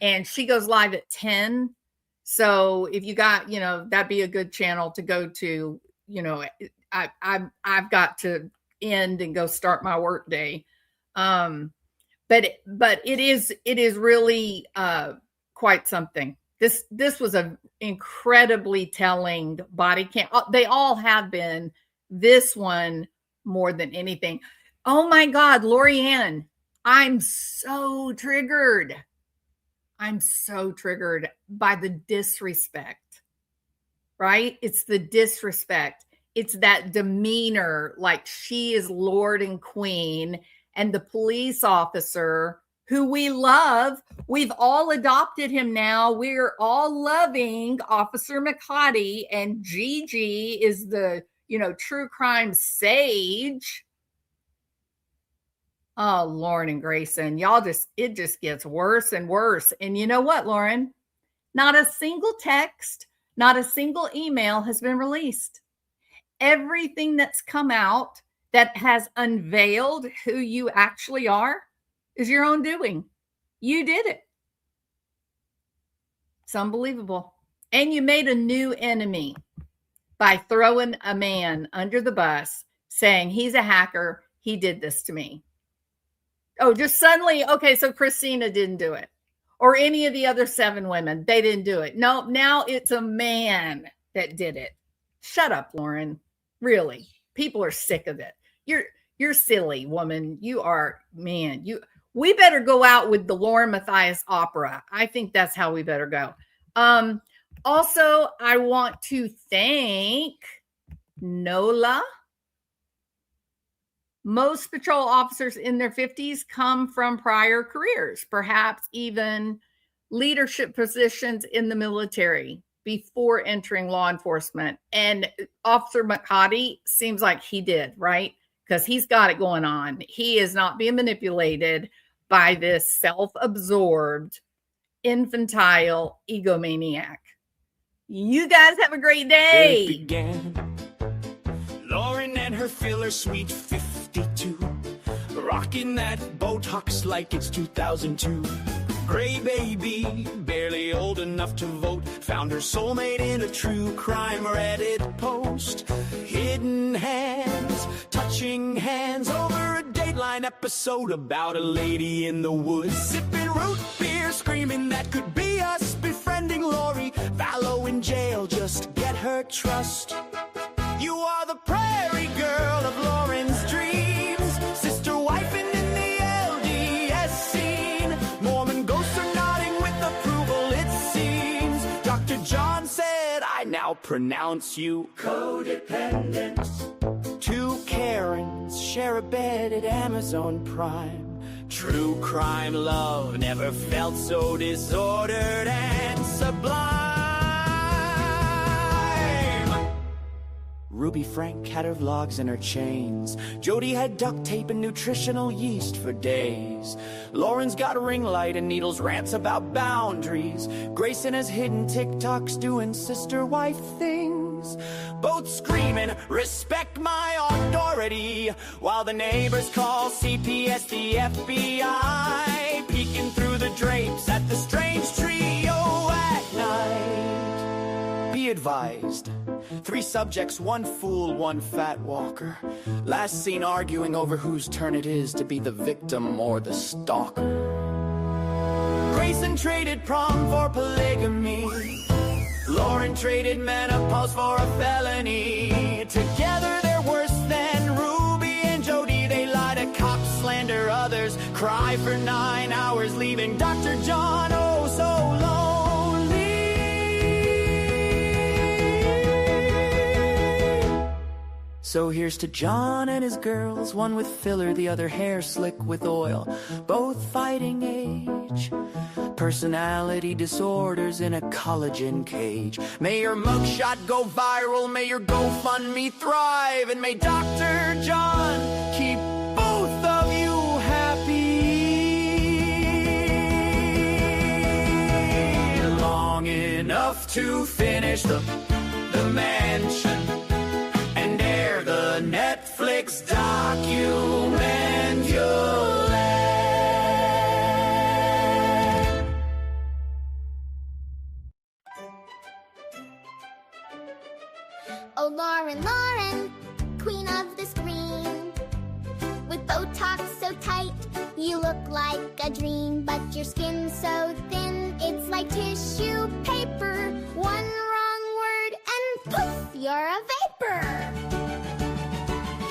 and she goes live at 10. So if you got, that'd be a good channel to go to. I've got to end and go start my work day. But it is really quite something. This was an incredibly telling body cam. They all have been. This one more than anything. Oh my God, Lorianne, I'm so triggered. I'm so triggered by the disrespect, right? It's the disrespect. It's that demeanor, like she is Lord and Queen, and the police officer who we love. We've all adopted him now. We're all loving Officer McCotty, and Gigi is the, true crime sage. Oh, Lauren and Grayson, it just gets worse and worse. And you know what, Lauren? Not a single text, not a single email has been released. Everything that's come out that has unveiled who you actually are is your own doing. You did it. It's unbelievable. And you made a new enemy by throwing a man under the bus, saying he's a hacker. He did this to me. Oh, just suddenly, okay, so Christina didn't do it. Or any of the other 7 women. They didn't do it. No, now it's a man that did it. Shut up, Lauren. Really. People are sick of it. You're silly, woman. You are, man. We better go out with the Lauren Matthias opera. I think that's how we better go. Also, I want to thank Nola. Most patrol officers in their 50s come from prior careers, perhaps even leadership positions in the military before entering law enforcement. And Officer McCotty seems like he did, right? Because he's got it going on. He is not being manipulated by this self-absorbed, infantile egomaniac. You guys have a great day. It began. Lauren and her filler sweet 52, rocking that Botox like it's 2002. Gray baby, barely old enough to vote, found her soulmate in a true crime Reddit post. Hidden hands, touching hands over a Dateline episode about a lady in the woods, sipping root beer, screaming that could be us, befriending Lori Vallow in jail. trust. You are the prairie girl of Lauren's dreams, sister wifing in the LDS scene. Mormon ghosts are nodding with approval, it seems. Dr. John said, I now pronounce you codependent. Two Karens share a bed at Amazon Prime. True crime love never felt so disordered and sublime. Ruby Frank had her vlogs and her chains. Jody had duct tape and nutritional yeast for days. Lauren's got a ring light and Needles rants about boundaries. Grayson has hidden TikToks doing sister-wife things. Both screaming, respect my authority, while the neighbors call CPS the FBI, peeking through the drapes at the strange trio at night. Be advised, 3 subjects, 1 fool, 1 fat walker. Last seen arguing over whose turn it is to be the victim or the stalker. Grayson traded prom for polygamy. Lauren traded menopause for a felony. Together they're worse than Ruby and Jody. They lie to cops, slander others, cry for 9 hours, leaving Dr. John oh so lonely. So here's to John and his girls, one with filler, the other hair slick with oil, both fighting age. Personality disorders in a collagen cage. May your mugshot go viral, may your GoFundMe thrive, and may Dr. John keep both of you happy long enough to finish the mansion and air the Netflix document you'll Oh, Lauren, Lauren, queen of the screen. With Botox so tight, you look like a dream. But your skin's so thin, it's like tissue paper. One wrong word and poof, you're a vapor.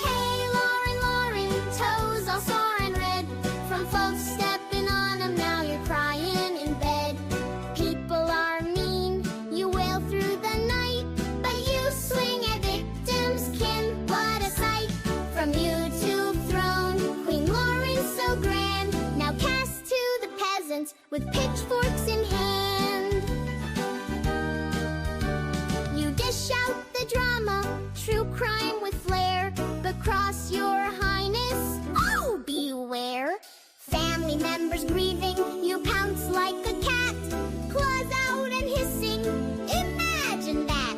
Hey, Lauren, Lauren, toes all sore and red. From folks stepping on them, now you're crying in bed. People are mean, you wail through the night, but you swing at victims' kin. What a sight! From YouTube throne, Queen Lauren's so grand. Now cast to the peasants with pitchforks in hand. You dish out the drama, true crime with flair, but cross your highness, oh beware. Family members grieving, you pounce like a cat, claws out and hissing, imagine that.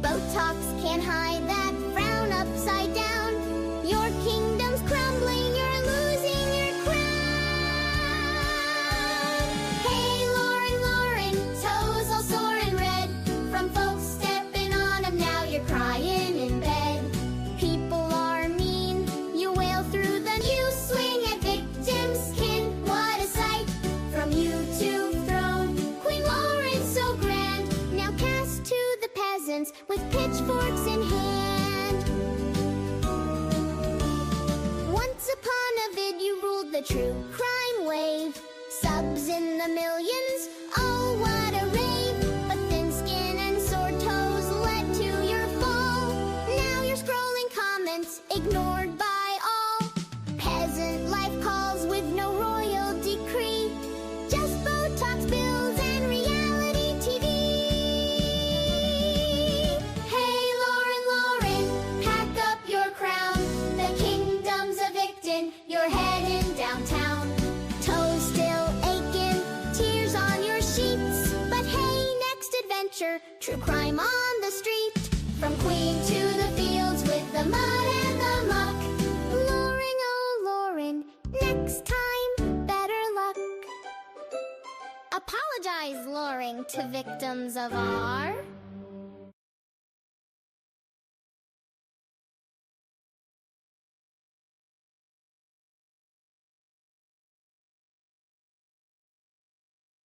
Botox can't hide that frown upside down. Your kingdom's crumbling, you're losing your crown. Hey, Lauren, Lauren, toes all sore and red. From folks stepping on them, now you're crying in bed. People are mean, you wail through the, you swing at victims' skin. What a sight! From YouTube throne, Queen Lauren's so grand. Now cast to the peasants with pitchforks in hand. Once upon a vid, you ruled the true crime wave. Subs in the millions, oh what a rave. But thin skin and sore toes led to your fall. Now you're scrolling comments, ignored by all. Peasant life calls with no royal decree. Just Botox bills and reality TV. Hey, Lauren, Lauren, pack up your crown. The kingdom's evicting, you're heading downtown. Toes still aching, tears on your sheets. But hey, next adventure, true crime on the street. From queen to the fields with the mud and the muck. Lauren, oh Lauren, next time, better luck. Apologize, Lauren, to victims of our